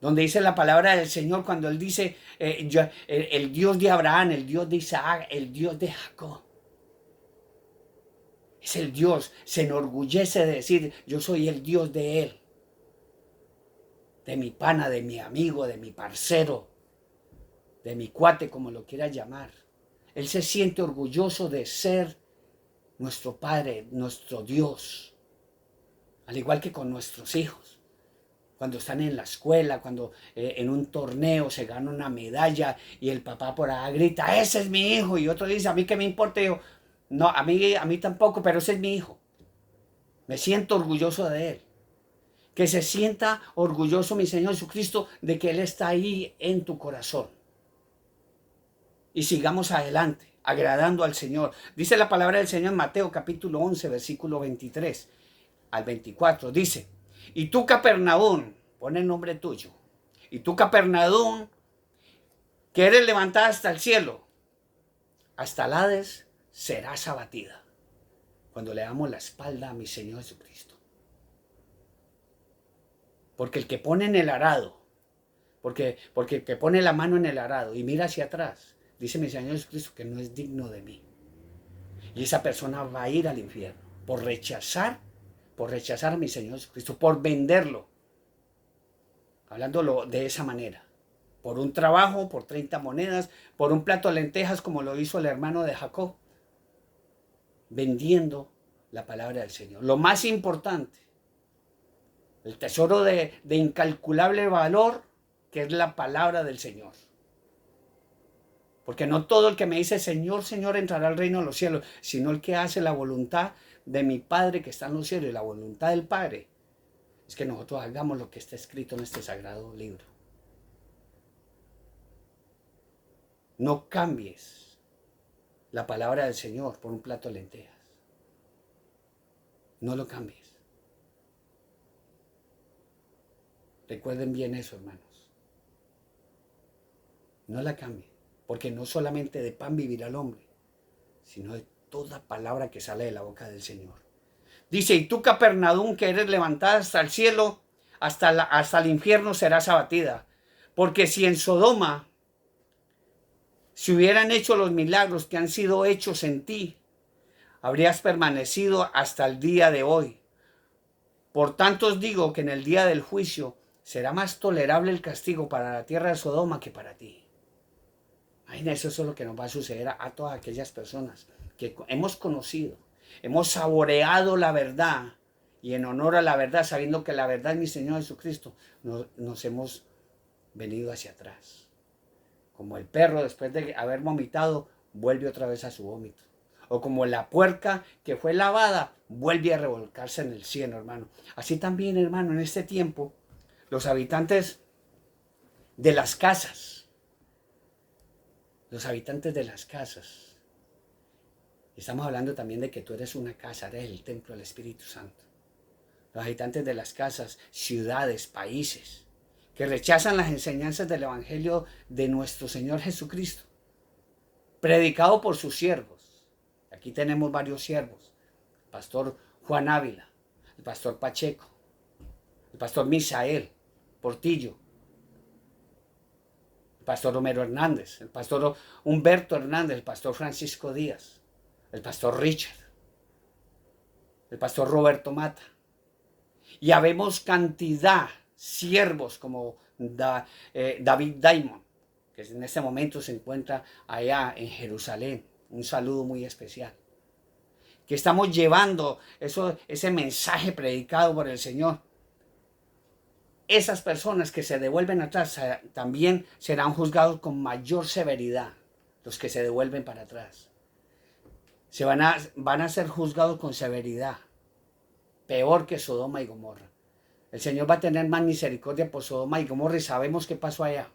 Speaker 1: Donde dice la palabra del Señor cuando Él dice, el Dios de Abraham, el Dios de Isaac, el Dios de Jacob. Es el Dios, se enorgullece de decir, yo soy el Dios de Él. De mi pana, de mi amigo, de mi parcero, de mi cuate, como lo quiera llamar. Él se siente orgulloso de ser nuestro Padre, nuestro Dios. Al igual que con nuestros hijos. Cuando están en la escuela, cuando en un torneo se gana una medalla y el papá por ahí grita, ese es mi hijo, y otro dice, a mí qué me importa, y yo, no, a mí tampoco, pero ese es mi hijo. Me siento orgulloso de él. Que se sienta orgulloso mi Señor Jesucristo de que Él está ahí en tu corazón. Y sigamos adelante, agradando al Señor. Dice la palabra del Señor en Mateo capítulo 11, versículo 23 al 24. Dice, y tú Capernaum, pon el nombre tuyo, y tú Capernaum, que eres levantada hasta el cielo, hasta el Hades serás abatida, cuando le damos la espalda a mi Señor Jesucristo. Porque el que pone en el arado, porque el que pone la mano en el arado y mira hacia atrás, dice mi Señor Jesucristo que no es digno de mí. Y esa persona va a ir al infierno por rechazar a mi Señor Jesucristo, por venderlo. Hablándolo de esa manera. Por un trabajo, por 30 monedas, por un plato de lentejas como lo hizo el hermano de Jacob. Vendiendo la palabra del Señor. Lo más importante, el tesoro de incalculable valor, que es la palabra del Señor. Porque no todo el que me dice Señor, Señor entrará al reino de los cielos, sino el que hace la voluntad de mi Padre que está en los cielos. Y la voluntad del Padre es que nosotros hagamos lo que está escrito en este sagrado libro. No cambies la palabra del Señor por un plato de lentejas. No lo cambies. Recuerden bien eso, hermanos. No la cambien, porque no solamente de pan vivirá el hombre, sino de toda palabra que sale de la boca del Señor. Dice, y tú Capernaum, que eres levantada hasta el cielo, hasta el infierno serás abatida. Porque si en Sodoma se hubieran hecho los milagros que han sido hechos en ti, habrías permanecido hasta el día de hoy. Por tanto os digo que en el día del juicio será más tolerable el castigo para la tierra de Sodoma que para ti. Eso es lo que nos va a suceder a todas aquellas personas que hemos conocido, hemos saboreado la verdad y en honor a la verdad, sabiendo que la verdad es mi Señor Jesucristo, nos hemos venido hacia atrás. Como el perro después de haber vomitado, vuelve otra vez a su vómito. O como la puerca que fue lavada, vuelve a revolcarse en el cielo, hermano. Así también, hermano, en este tiempo, los habitantes de las casas, los habitantes de las casas. Estamos hablando también de que tú eres una casa, eres el templo del Espíritu Santo. Los habitantes de las casas, ciudades, países, que rechazan las enseñanzas del Evangelio de nuestro Señor Jesucristo, predicado por sus siervos. Aquí tenemos varios siervos. El pastor Juan Ávila, el pastor Pacheco, el pastor Misael Portillo, el pastor Romero Hernández, el pastor Humberto Hernández, el pastor Francisco Díaz, el pastor Richard, el pastor Roberto Mata. Y habemos cantidad siervos como David Diamond, que en este momento se encuentra allá en Jerusalén. Un saludo muy especial. Que estamos llevando ese mensaje predicado por el Señor. Esas personas que se devuelven atrás también serán juzgados con mayor severidad. Los que se devuelven para atrás. Van a ser juzgados con severidad. Peor que Sodoma y Gomorra. El Señor va a tener más misericordia por Sodoma y Gomorra y sabemos qué pasó allá.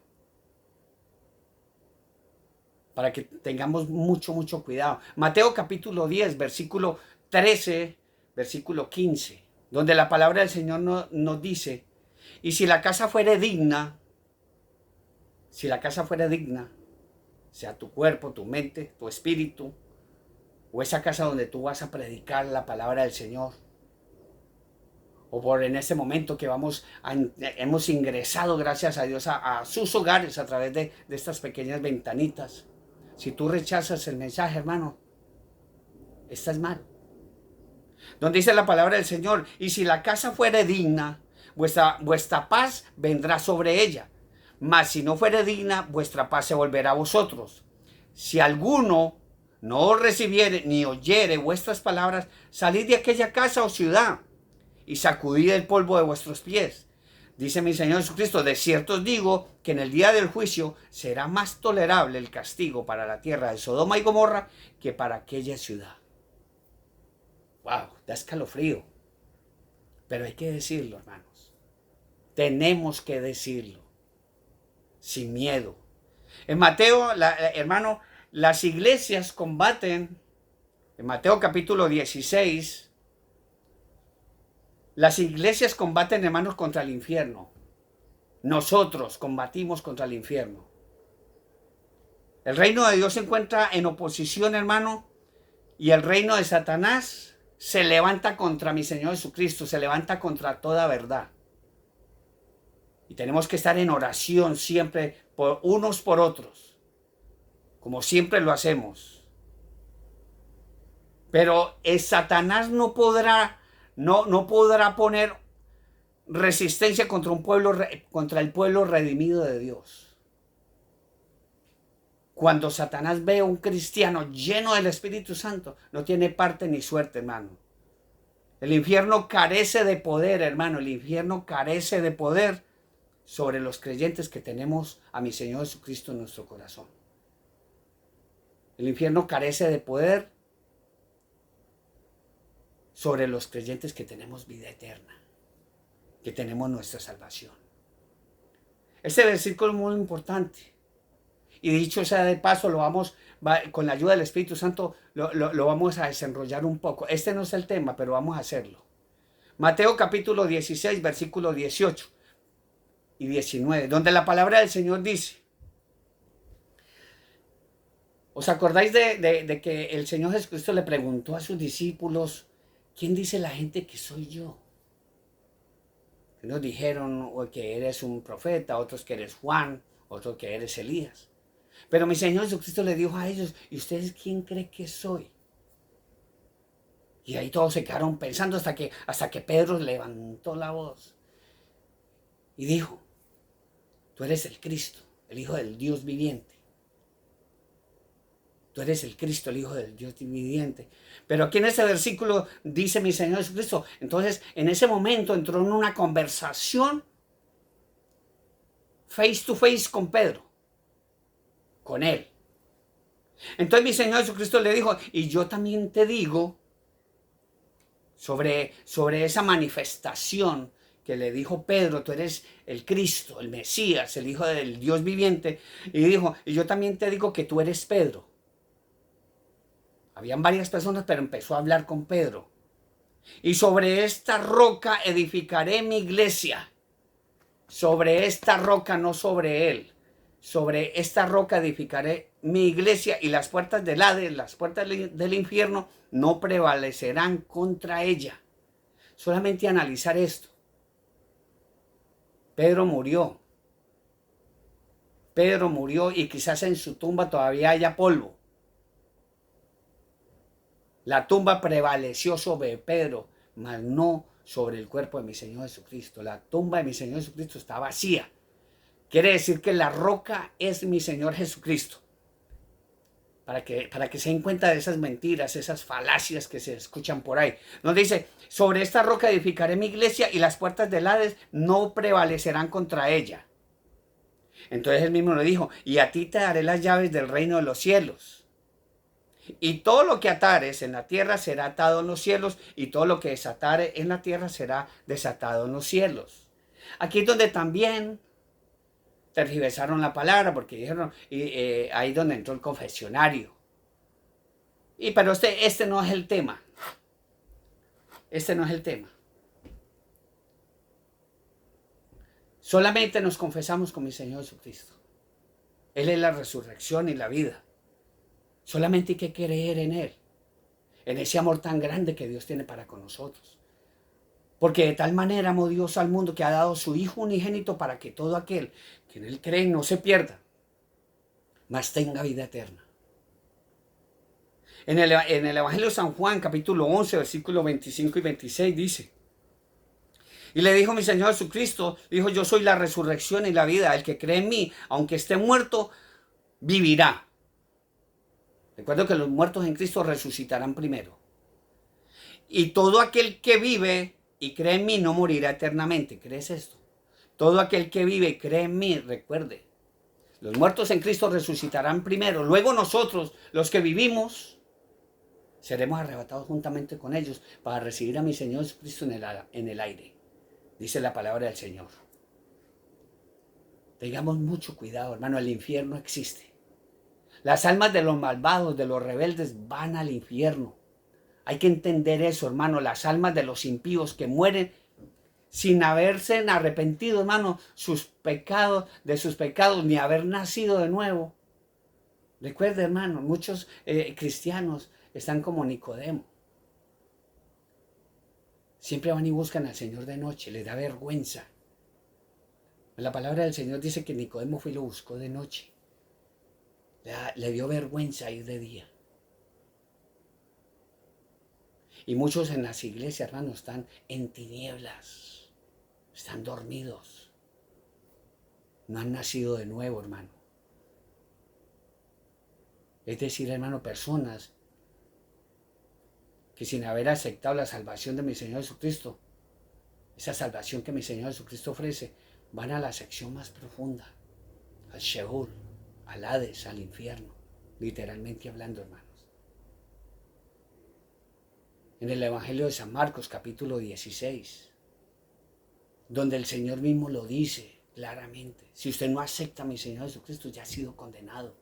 Speaker 1: Para que tengamos mucho cuidado. Mateo capítulo 10, versículo 13, versículo 15, donde la palabra del Señor nos dice, y si la casa fuere digna, sea tu cuerpo, tu mente, tu espíritu, o esa casa donde tú vas a predicar la palabra del Señor, o por en este momento que hemos ingresado, gracias a Dios, a sus hogares a través de estas pequeñas ventanitas. Si tú rechazas el mensaje, hermano, estás mal. Donde dice la palabra del Señor, y si la casa fuere digna, vuestra paz vendrá sobre ella. Mas si no fuere digna, vuestra paz se volverá a vosotros. Si alguno no os recibiere ni oyere vuestras palabras, salid de aquella casa o ciudad y sacudid el polvo de vuestros pies. Dice mi Señor Jesucristo, de cierto os digo que en el día del juicio será más tolerable el castigo para la tierra de Sodoma y Gomorra que para aquella ciudad. Wow, da escalofrío. Pero hay que decirlo, hermanos. Tenemos que decirlo. Sin miedo. En Mateo, hermano, las iglesias combaten. En Mateo capítulo 16. Las iglesias combaten, hermanos, contra el infierno. Nosotros combatimos contra el infierno. El reino de Dios se encuentra en oposición, hermano, y el reino de Satanás se levanta contra mi Señor Jesucristo, se levanta contra toda verdad. Y tenemos que estar en oración siempre unos por otros, como siempre lo hacemos. Pero Satanás no podrá poner resistencia contra el pueblo redimido de Dios. Cuando Satanás ve a un cristiano lleno del Espíritu Santo, no tiene parte ni suerte, hermano. El infierno carece de poder, hermano. El infierno carece de poder sobre los creyentes que tenemos a mi Señor Jesucristo en nuestro corazón. El infierno carece de poder sobre los creyentes que tenemos vida eterna, que tenemos nuestra salvación. Este versículo es muy importante. Y dicho sea de paso, con la ayuda del Espíritu Santo, lo vamos a desenrollar un poco. Este no es el tema, pero vamos a hacerlo. Mateo capítulo 16, versículo 18 y 19, donde la palabra del Señor dice, ¿os acordáis de que el Señor Jesucristo le preguntó a sus discípulos, ¿quién dice la gente que soy yo? Nos dijeron que eres un profeta, otros que eres Juan, otros que eres Elías. Pero mi Señor Jesucristo le dijo a ellos, ¿y ustedes quién creen que soy? Y ahí todos se quedaron pensando hasta que Pedro levantó la voz y dijo, tú eres el Cristo, el Hijo del Dios viviente. Tú eres el Cristo, el Hijo del Dios viviente. Pero aquí en este versículo dice mi Señor Jesucristo. Entonces, en ese momento entró en una conversación face to face con Pedro. Con él. Entonces mi Señor Jesucristo le dijo, y yo también te digo sobre esa manifestación que le dijo Pedro, tú eres el Cristo, el Mesías, el Hijo del Dios viviente, y dijo, y yo también te digo que tú eres Pedro. Habían varias personas, pero empezó a hablar con Pedro. Y sobre esta roca edificaré mi iglesia. Sobre esta roca, no sobre él. Sobre esta roca edificaré mi iglesia y las puertas del Hades, las puertas del infierno, no prevalecerán contra ella. Solamente analizar esto. Pedro murió. Pedro murió y quizás en su tumba todavía haya polvo. La tumba prevaleció sobre Pedro, mas no sobre el cuerpo de mi Señor Jesucristo. La tumba de mi Señor Jesucristo está vacía. Quiere decir que la roca es mi Señor Jesucristo. Para que se den cuenta de esas mentiras, esas falacias que se escuchan por ahí. Nos dice, sobre esta roca edificaré mi iglesia y las puertas del Hades no prevalecerán contra ella. Entonces él mismo le dijo, y a ti te daré las llaves del reino de los cielos. Y todo lo que atares en la tierra será atado en los cielos, y todo lo que desatare en la tierra será desatado en los cielos. Aquí es donde también tergiversaron la palabra, porque dijeron, ahí donde entró el confesionario. Pero este no es el tema. Este no es el tema. Solamente nos confesamos con mi Señor Jesucristo. Él es la resurrección y la vida. Solamente hay que creer en Él, en ese amor tan grande que Dios tiene para con nosotros. Porque de tal manera amó Dios al mundo que ha dado su Hijo unigénito para que todo aquel que en Él cree no se pierda, mas tenga vida eterna. En el Evangelio de San Juan, capítulo 11, versículos 25 y 26 dice, y le dijo mi Señor Jesucristo, dijo, yo soy la resurrección y la vida, el que cree en mí, aunque esté muerto, vivirá. Recuerdo que los muertos en Cristo resucitarán primero. Y todo aquel que vive y cree en mí no morirá eternamente. ¿Crees esto? Todo aquel que vive y cree en mí, recuerde, los muertos en Cristo resucitarán primero. Luego nosotros, los que vivimos, seremos arrebatados juntamente con ellos para recibir a mi Señor Jesucristo en el aire. Dice la palabra del Señor. Tengamos mucho cuidado, hermano, el infierno existe. Las almas de los malvados, de los rebeldes, van al infierno. Hay que entender eso, hermano. Las almas de los impíos que mueren sin haberse arrepentido, hermano, de sus pecados, ni haber nacido de nuevo. Recuerde, hermano, muchos cristianos están como Nicodemo. Siempre van y buscan al Señor de noche, les da vergüenza. La palabra del Señor dice que Nicodemo fue y lo buscó de noche. Le dio vergüenza ir de día. Y muchos en las iglesias, hermano, están en tinieblas. Están dormidos. No han nacido de nuevo, hermano. Es decir, hermano, personas que sin haber aceptado la salvación de mi Señor Jesucristo, esa salvación que mi Señor Jesucristo ofrece, van a la sección más profunda, al Sheol, al Hades, al infierno, literalmente hablando, hermanos. En el Evangelio de San Marcos, capítulo 16, donde el Señor mismo lo dice claramente. Si usted no acepta a mi Señor Jesucristo, ya ha sido condenado.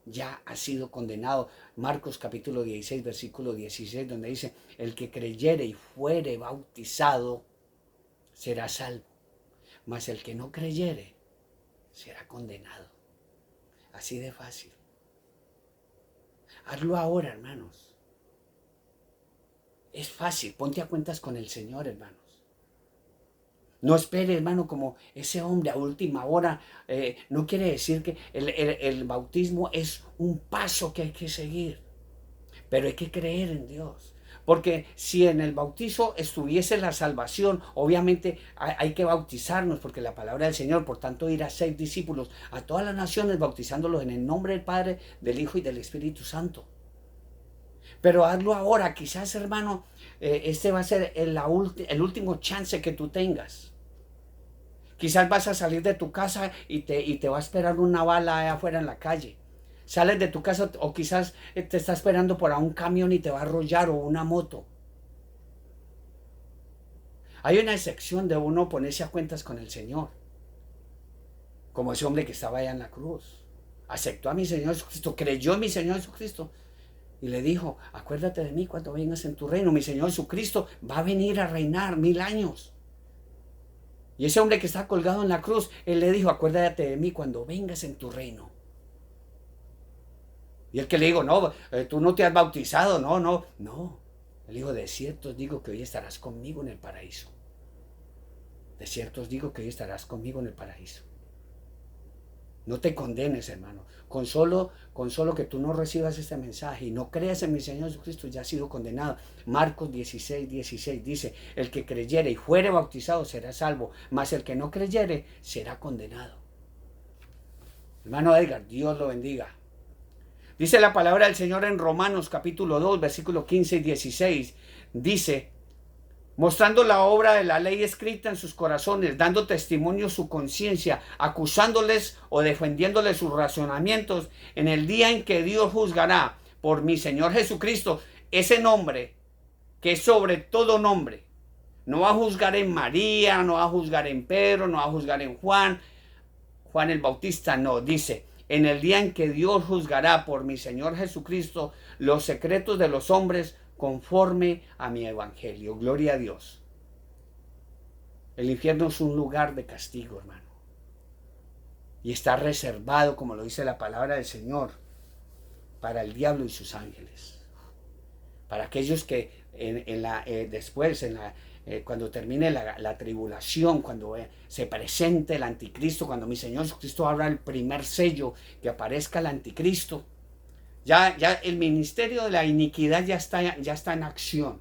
Speaker 1: Ya ha sido condenado. Marcos capítulo 16, versículo 16, donde dice, el que creyere y fuere bautizado será salvo, mas el que no creyere será condenado. Así de fácil. Hazlo ahora, hermanos. Es fácil, ponte a cuentas con el Señor, hermanos. No espere, hermano, como ese hombre a última hora. No quiere decir que el bautismo es un paso que hay que seguir. Pero hay que creer en Dios. Porque si en el bautizo estuviese la salvación, obviamente hay que bautizarnos, porque la palabra del Señor, por tanto, ir a ser discípulos a todas las naciones, bautizándolos en el nombre del Padre, del Hijo y del Espíritu Santo. Pero hazlo ahora, quizás, hermano, este va a ser el último chance que tú tengas. Quizás vas a salir de tu casa y te va a esperar una bala allá afuera en la calle. Sales de tu casa o quizás te está esperando por un camión y te va a arrollar o una moto. Hay una excepción de uno ponerse a cuentas con el Señor, como ese hombre que estaba allá en la cruz. Aceptó a mi Señor Jesucristo, creyó en mi Señor Jesucristo y le dijo, acuérdate de mí cuando vengas en tu reino. Mi Señor Jesucristo va a venir a reinar 1000 años. Y ese hombre que está colgado en la cruz, él le dijo, acuérdate de mí cuando vengas en tu reino. Y el que le dijo, no, tú no te has bautizado, no. Él dijo, de cierto os digo que hoy estarás conmigo en el paraíso. De cierto os digo que hoy estarás conmigo en el paraíso. No te condenes, hermano. Con solo que tú no recibas este mensaje y no creas en mi Señor Jesucristo, ya has sido condenado. Marcos 16 dice, el que creyere y fuere bautizado será salvo, mas el que no creyere será condenado. Hermano Edgar, Dios lo bendiga. Dice la palabra del Señor en Romanos capítulo 2, versículos 15 y 16. Dice, mostrando la obra de la ley escrita en sus corazones, dando testimonio su conciencia, acusándoles o defendiéndoles sus razonamientos, en el día en que Dios juzgará por mi Señor Jesucristo, ese nombre que es sobre todo nombre. No va a juzgar en María, no va a juzgar en Pedro, no va a juzgar en Juan el Bautista, no, dice, en el día en que Dios juzgará por mi Señor Jesucristo los secretos de los hombres conforme a mi evangelio. Gloria a Dios. El infierno es un lugar de castigo, hermano. Y está reservado, como lo dice la palabra del Señor, para el diablo y sus ángeles. Para aquellos que después, cuando termine la tribulación, cuando se presente el anticristo, cuando mi Señor Jesucristo abra el primer sello, que aparezca el anticristo, ya el ministerio de la iniquidad ya está en acción.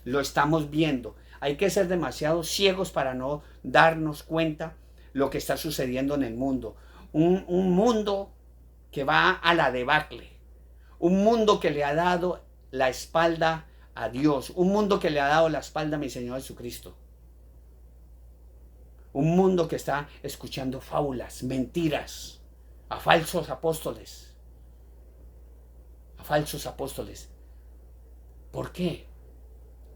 Speaker 1: Lo estamos viendo. Hay que ser demasiado ciegos para no darnos cuenta lo que está sucediendo en el mundo. Un mundo que va a la debacle. Un mundo que le ha dado la espalda a Dios. Un mundo que le ha dado la espalda a mi Señor Jesucristo. Un mundo que está escuchando fábulas, mentiras, a falsos apóstoles. A falsos apóstoles. ¿Por qué?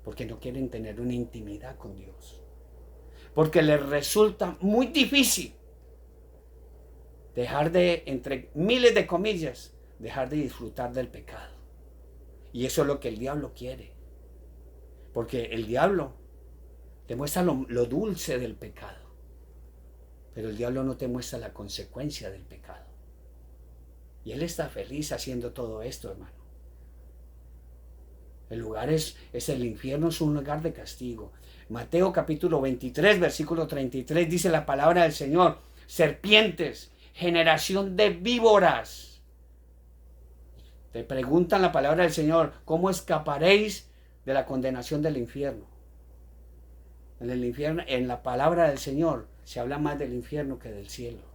Speaker 1: Porque no quieren tener una intimidad con Dios. Porque les resulta muy difícil dejar de, entre miles de comillas, dejar de disfrutar del pecado. Y eso es lo que el diablo quiere. Porque el diablo te muestra lo dulce del pecado. Pero el diablo no te muestra la consecuencia del pecado. Y él está feliz haciendo todo esto, hermano. El lugar el infierno, es un lugar de castigo. Mateo capítulo 23, versículo 33, dice la palabra del Señor, serpientes, generación de víboras. Te preguntan la palabra del Señor, ¿cómo escaparéis de la condenación del infierno? En el infierno, en la palabra del Señor, se habla más del infierno que del cielo.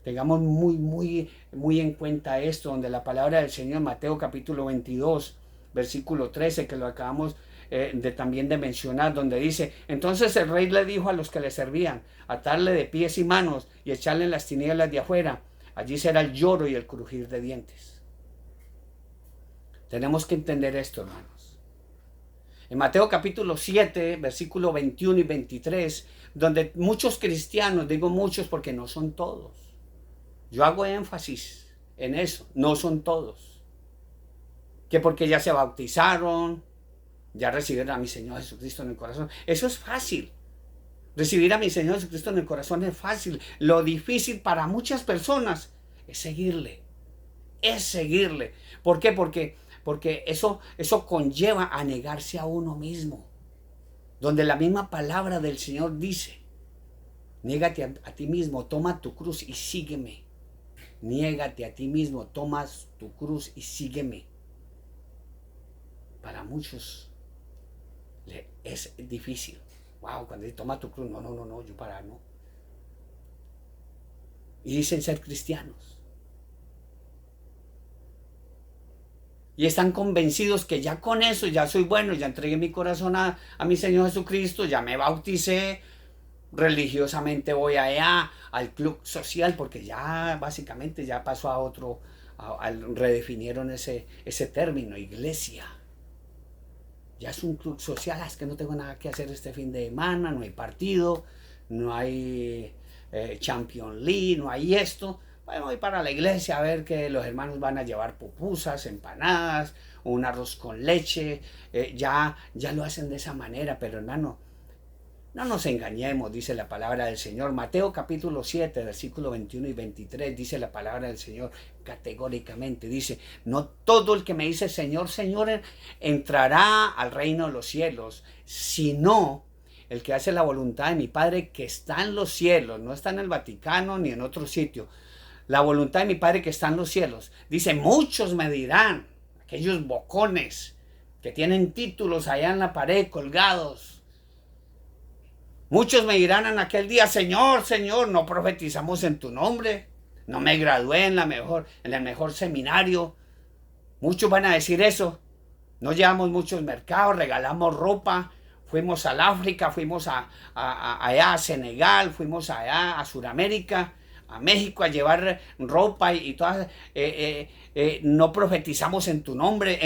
Speaker 1: Tengamos muy en cuenta esto, donde la palabra del Señor, Mateo capítulo 22, versículo 13, que lo acabamos también de mencionar, donde dice, entonces el rey le dijo a los que le servían, atarle de pies y manos y echarle en las tinieblas de afuera. Allí será el lloro y el crujir de dientes. Tenemos que entender esto, hermanos. En Mateo capítulo 7, versículo 21 y 23, donde muchos cristianos, digo muchos porque no son todos, yo hago énfasis en eso, no son todos, que porque ya se bautizaron, ya recibieron a mi Señor Jesucristo en el corazón. Eso es fácil. Recibir a mi Señor Jesucristo en el corazón es fácil. Lo difícil para muchas personas es seguirle. Es seguirle. ¿Por qué? Porque eso conlleva a negarse a uno mismo. Donde la misma palabra del Señor dice, niégate a ti mismo, toma tu cruz y sígueme. Niégate a ti mismo, tomas tu cruz y sígueme. Para muchos es difícil. Wow, cuando dice toma tu cruz, no, yo para no. Y dicen ser cristianos. Y están convencidos que ya con eso, ya soy bueno, ya entregué mi corazón a mi Señor Jesucristo, ya me bauticé, religiosamente voy allá al club social, porque ya básicamente ya pasó a otro, redefinieron ese término, iglesia. Ya es un club social, es que no tengo nada que hacer este fin de semana, no hay partido, no hay Champions League, no hay esto. Bueno, voy para la iglesia a ver que los hermanos van a llevar pupusas, empanadas, un arroz con leche. Ya lo hacen de esa manera, pero hermano, no nos engañemos, dice la palabra del Señor. Mateo capítulo 7, versículo 21 y 23, dice la palabra del Señor categóricamente. Dice, no todo el que me dice Señor, Señor, entrará al reino de los cielos, sino el que hace la voluntad de mi Padre que está en los cielos. No está en el Vaticano ni en otro sitio. La voluntad de mi Padre que está en los cielos. Dice, muchos me dirán, aquellos bocones que tienen títulos allá en la pared colgados. Muchos me dirán en aquel día, Señor, Señor, no profetizamos en tu nombre, no me gradué en el mejor seminario. Muchos van a decir eso. No llevamos muchos mercados, regalamos ropa, fuimos al África, fuimos allá a Senegal, fuimos allá a Sudamérica, a México a llevar ropa y todas. No profetizamos en tu nombre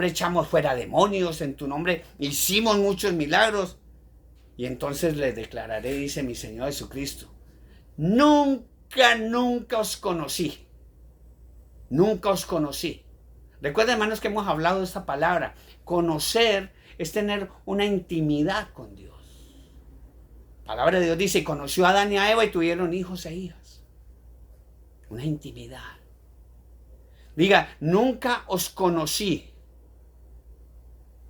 Speaker 1: echamos fuera demonios, en tu nombre hicimos muchos milagros. Y entonces les declararé, dice mi Señor Jesucristo, nunca os conocí. Nunca os conocí. Recuerden, hermanos, que hemos hablado de esta palabra. Conocer es tener una intimidad con Dios. La palabra de Dios dice, y conoció a Adán y a Eva y tuvieron hijos e hijas. Una intimidad. Diga, nunca os conocí.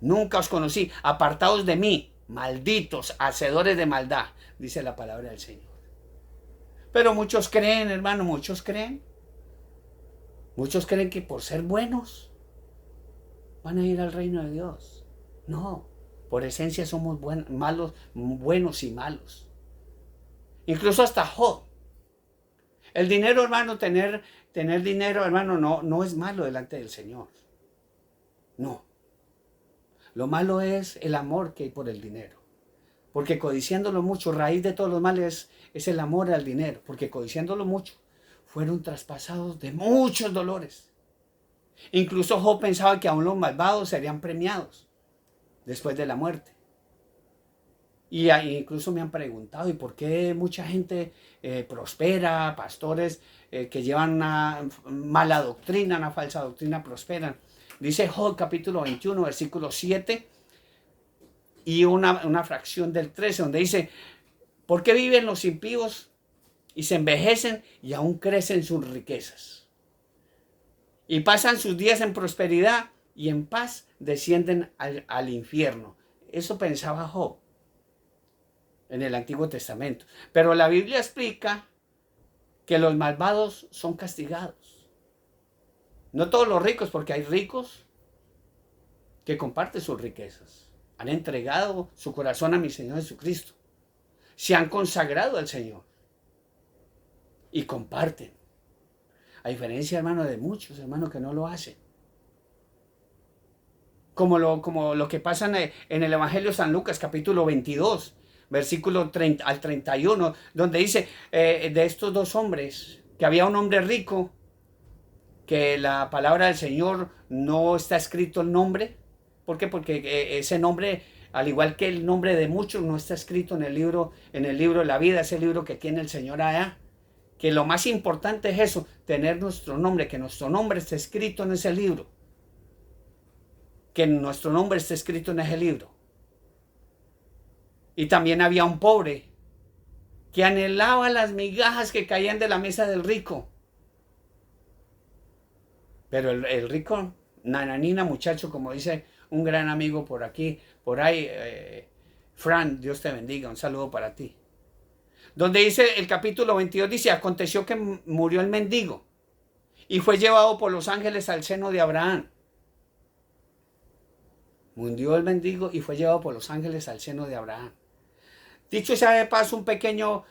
Speaker 1: Nunca os conocí. Apartados de mí. Malditos, hacedores de maldad, dice la palabra del Señor. Pero muchos creen, hermano, muchos creen que por ser buenos van a ir al reino de Dios. No, por esencia somos buenos y malos. Incluso hasta Job. El dinero, hermano, tener dinero, hermano, no es malo delante del Señor. No. Lo malo es el amor que hay por el dinero. Porque codiciándolo mucho, raíz de todos los males es el amor al dinero. Porque codiciándolo mucho, fueron traspasados de muchos dolores. Incluso Job pensaba que aún los malvados serían premiados después de la muerte. Y incluso me han preguntado, ¿y por qué mucha gente prospera? Pastores que llevan una mala doctrina, una falsa doctrina, prosperan. Dice Job capítulo 21, versículo 7 y una fracción del 13, donde dice, ¿por qué viven los impíos y se envejecen y aún crecen sus riquezas? Y pasan sus días en prosperidad y en paz descienden al infierno. Eso pensaba Job en el Antiguo Testamento. Pero la Biblia explica que los malvados son castigados. No todos los ricos, porque hay ricos que comparten sus riquezas. Han entregado su corazón a mi Señor Jesucristo. Se han consagrado al Señor. Y comparten. A diferencia, hermano, de muchos hermanos que no lo hacen. Como lo que pasa en el Evangelio de San Lucas, capítulo 22, versículo 30 al 31, donde dice de estos dos hombres, que había un hombre rico, que la palabra del Señor no está escrito el nombre. ¿Por qué? Porque ese nombre, al igual que el nombre de muchos, no está escrito en el libro de la vida, ese libro que tiene el Señor allá. Que lo más importante es eso, tener nuestro nombre, que nuestro nombre esté escrito en ese libro. Que nuestro nombre esté escrito en ese libro. Y también había un pobre que anhelaba las migajas que caían de la mesa del rico. Pero el rico, nananina, muchacho, como dice un gran amigo por aquí, por ahí, Fran, Dios te bendiga, un saludo para ti. Donde dice el capítulo 22, dice, aconteció que murió el mendigo y fue llevado por los ángeles al seno de Abraham. Murió el mendigo y fue llevado por los ángeles al seno de Abraham. Dicho sea de paso, un pequeño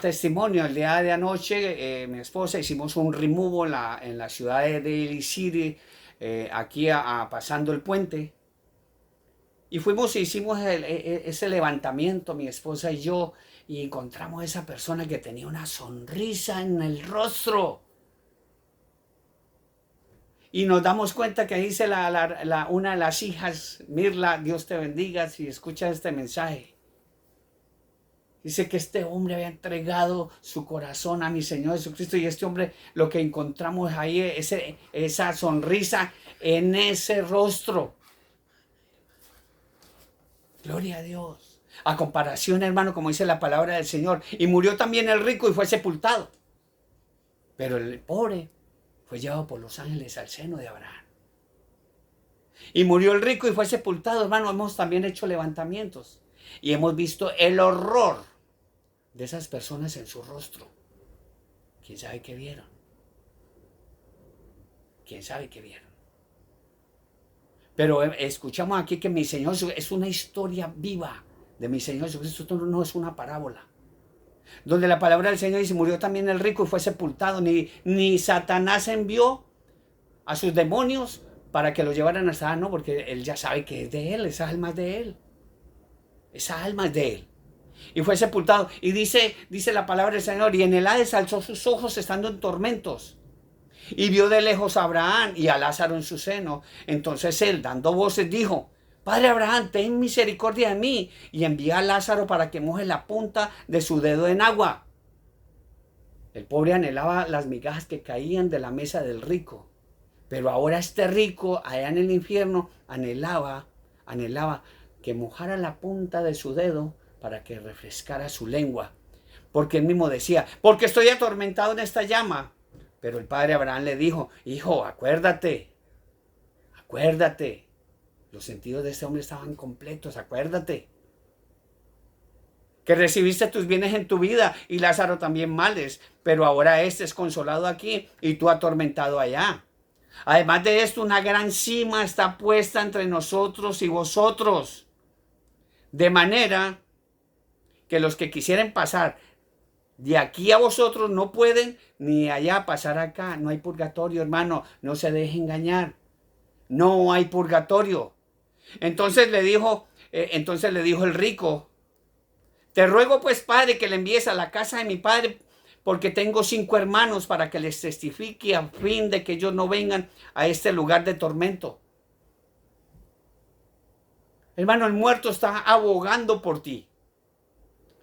Speaker 1: testimonio. El día de anoche, mi esposa hicimos un removal en la ciudad de Daly City, aquí pasando el puente. Y fuimos e hicimos ese levantamiento, mi esposa y yo, y encontramos a esa persona que tenía una sonrisa en el rostro. Y nos damos cuenta que dice una de las hijas, Mirla, Dios te bendiga si escuchas este mensaje. Dice que este hombre había entregado su corazón a mi Señor Jesucristo, y este hombre, lo que encontramos ahí, esa sonrisa en ese rostro. Gloria a Dios. A comparación, hermano, como dice la palabra del Señor, y murió también el rico y fue sepultado. Pero el pobre fue llevado por los ángeles al seno de Abraham. Y murió el rico y fue sepultado, hermano. Hemos también hecho levantamientos y hemos visto el horror de esas personas en su rostro. ¿Quién sabe qué vieron? ¿Quién sabe qué vieron? Pero escuchamos aquí que mi Señor es una historia viva de mi Señor Jesucristo. Esto no es una parábola. Donde la palabra del Señor dice, murió también el rico y fue sepultado. Ni Satanás envió a sus demonios para que lo llevaran hasta no, porque él ya sabe que es de él, esa alma es de él. Esa alma es de él. Y fue sepultado. Y dice la palabra del Señor, y en el Hades alzó sus ojos estando en tormentos. Y vio de lejos a Abraham y a Lázaro en su seno. Entonces él, dando voces, dijo, Padre Abraham, ten misericordia de mí, y envía a Lázaro para que moje la punta de su dedo en agua. El pobre anhelaba las migajas que caían de la mesa del rico. Pero ahora este rico, allá en el infierno, anhelaba que mojara la punta de su dedo para que refrescara su lengua. Porque él mismo decía, porque estoy atormentado en esta llama. Pero el padre Abraham le dijo, hijo, acuérdate. Los sentidos de este hombre estaban completos, acuérdate. Que recibiste tus bienes en tu vida y Lázaro también males. Pero ahora este es consolado aquí y tú atormentado allá. Además de esto, una gran cima está puesta entre nosotros y vosotros. De manera que los que quisieren pasar de aquí a vosotros no pueden, ni allá pasar acá. No hay purgatorio, hermano. No se deje engañar. No hay purgatorio. Entonces le dijo el rico, te ruego pues, padre, que le envíes a la casa de mi padre, porque tengo 5 hermanos, para que les testifique a fin de que ellos no vengan a este lugar de tormento. Hermano, el muerto está abogando por ti.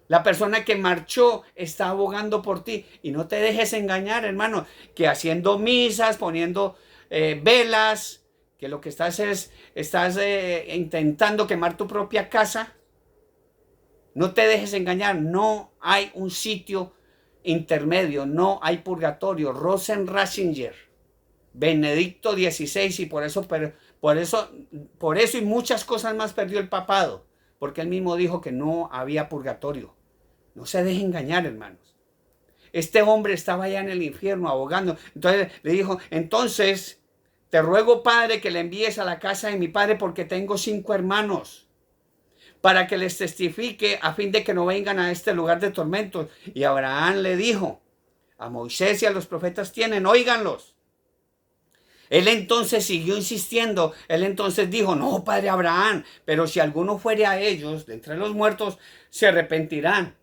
Speaker 1: La persona que marchó está abogando por ti. Y no te dejes engañar, hermano, que haciendo misas, poniendo velas, que lo que estás intentando quemar tu propia casa. No te dejes engañar. No hay un sitio intermedio. No hay purgatorio. Rosen Ratzinger, Benedicto XVI, y por eso y muchas cosas más perdió el papado, porque él mismo dijo que no había purgatorio. No se deje engañar, hermanos. Este hombre estaba allá en el infierno ahogando. Entonces le dijo, entonces te ruego, padre, que le envíes a la casa de mi padre, porque tengo 5 hermanos, para que les testifique a fin de que no vengan a este lugar de tormentos. Y Abraham le dijo, a Moisés y a los profetas tienen, óiganlos. Él entonces siguió insistiendo. Él entonces dijo, no, padre Abraham, pero si alguno fuere a ellos de entre los muertos, se arrepentirán.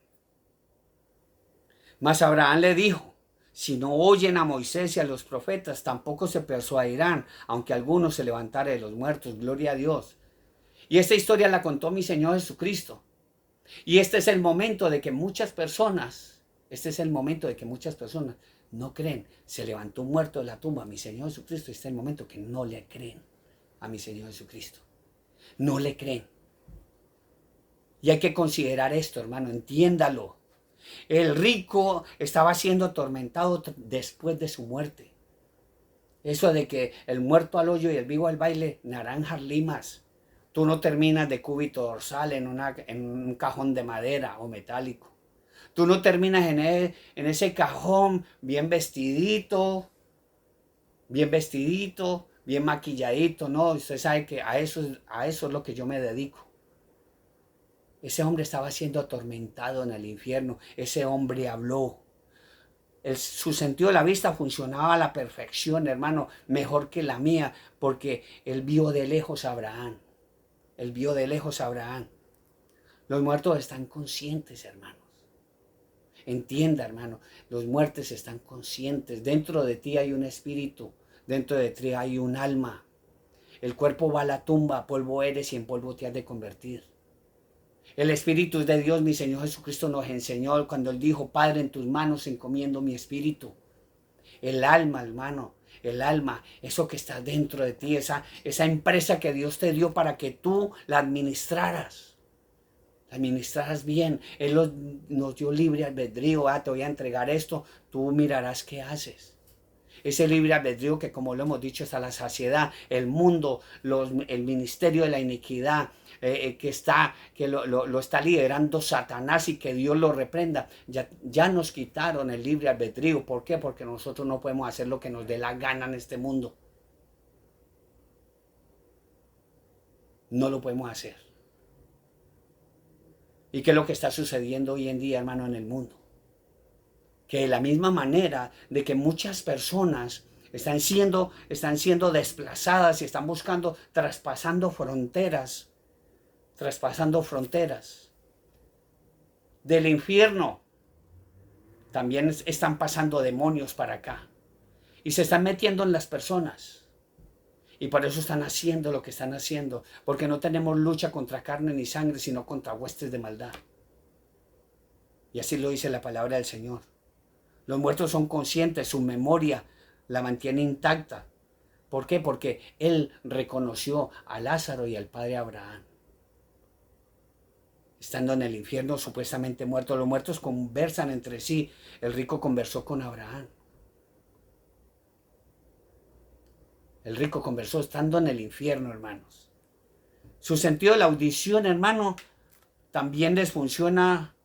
Speaker 1: Mas Abraham le dijo, si no oyen a Moisés y a los profetas, tampoco se persuadirán, aunque alguno se levantare de los muertos. Gloria a Dios. Y esta historia la contó mi Señor Jesucristo. Y este es el momento de que muchas personas no creen. Se levantó un muerto de la tumba, mi Señor Jesucristo, y está el momento que no le creen a mi Señor Jesucristo. No le creen. Y hay que considerar esto, hermano, entiéndalo. El rico estaba siendo atormentado después de su muerte. Eso de que el muerto al hoyo y el vivo al baile, naranjas limas. Tú no terminas de cúbito dorsal en un cajón de madera o metálico. Tú no terminas en ese cajón bien vestidito, bien maquilladito. No, usted sabe que a eso es lo que yo me dedico. Ese hombre estaba siendo atormentado en el infierno. Ese hombre habló. Su sentido de la vista funcionaba a la perfección, hermano, mejor que la mía, porque él vio de lejos a Abraham. Los muertos están conscientes, hermanos. Entienda, hermano, los muertos están conscientes. Dentro de ti hay un espíritu. Dentro de ti hay un alma. El cuerpo va a la tumba, polvo eres y en polvo te has de convertir. El Espíritu es de Dios, mi Señor Jesucristo nos enseñó cuando Él dijo, Padre, en tus manos encomiendo mi espíritu. El alma, hermano, el alma, eso que está dentro de ti, esa empresa que Dios te dio para que tú la administraras. La administraras bien. Él nos dio libre albedrío. Te voy a entregar esto, tú mirarás qué haces. Ese libre albedrío que, como lo hemos dicho, hasta la saciedad, el mundo, el ministerio de la iniquidad, que lo está liderando Satanás y que Dios lo reprenda. Ya nos quitaron el libre albedrío. ¿Por qué? Porque nosotros no podemos hacer lo que nos dé la gana en este mundo. No lo podemos hacer. ¿Y qué es lo que está sucediendo hoy en día, hermano, en el mundo? Que de la misma manera de que muchas personas están siendo desplazadas y están buscando, traspasando fronteras del infierno, también están pasando demonios para acá y se están metiendo en las personas. Y por eso están haciendo lo que están haciendo, porque no tenemos lucha contra carne ni sangre, sino contra huestes de maldad. Y así lo dice la palabra del Señor. Los muertos son conscientes, su memoria la mantiene intacta. ¿Por qué? Porque Él reconoció a Lázaro y al padre Abraham. Estando en el infierno, supuestamente muertos, los muertos conversan entre sí. El rico conversó con Abraham. El rico conversó estando en el infierno, hermanos. Su sentido de la audición, hermano, también les funciona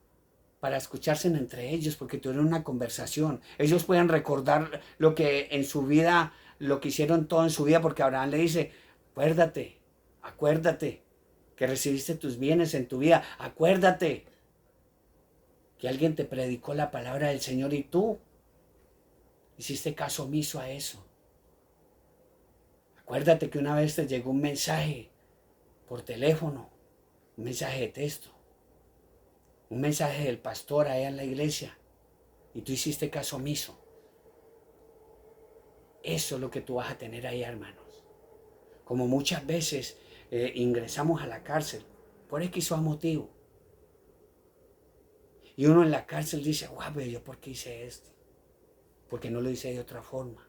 Speaker 1: para escucharse entre ellos, porque tuvieron una conversación. Ellos pueden recordar lo que en su vida, lo que hicieron todo en su vida, porque Abraham le dice, acuérdate que recibiste tus bienes en tu vida, acuérdate que alguien te predicó la palabra del Señor y tú hiciste caso omiso a eso. Acuérdate que una vez te llegó un mensaje por teléfono, un mensaje de texto, un mensaje del pastor allá en la iglesia y tú hiciste caso omiso. Eso es lo que tú vas a tener ahí, hermanos. Como muchas veces ingresamos a la cárcel por X o motivo. Y uno en la cárcel dice, guau, pero yo ¿por qué hice esto? Porque no lo hice de otra forma.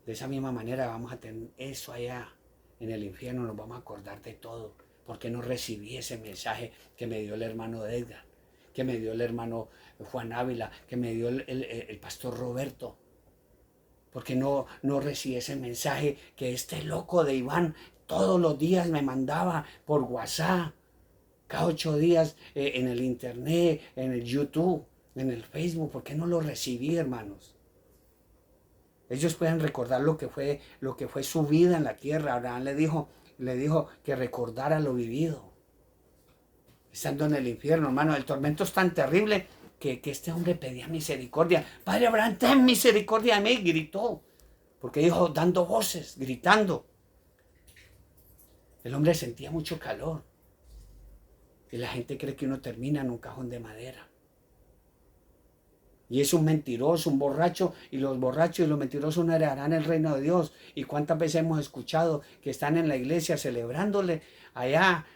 Speaker 1: De esa misma manera vamos a tener eso allá en el infierno, nos vamos a acordar de todo. Porque no recibí ese mensaje que me dio el hermano Edgar, que me dio el hermano Juan Ávila, que me dio el pastor Roberto. Porque no recibí ese mensaje que este loco de Iván todos los días me mandaba por WhatsApp, cada 8 días en el internet, en el YouTube, en el Facebook. ¿Por qué no lo recibí, hermanos? Ellos pueden recordar lo que fue su vida en la tierra. Abraham le dijo que recordara lo vivido. Estando en el infierno, hermano, el tormento es tan terrible que este hombre pedía misericordia. Padre Abraham, ten misericordia de mí, gritó. Porque dijo, dando voces, gritando. El hombre sentía mucho calor. Y la gente cree que uno termina en un cajón de madera. Y es un mentiroso, un borracho, y los borrachos y los mentirosos no heredarán el reino de Dios. Y cuántas veces hemos escuchado que están en la iglesia celebrándole allá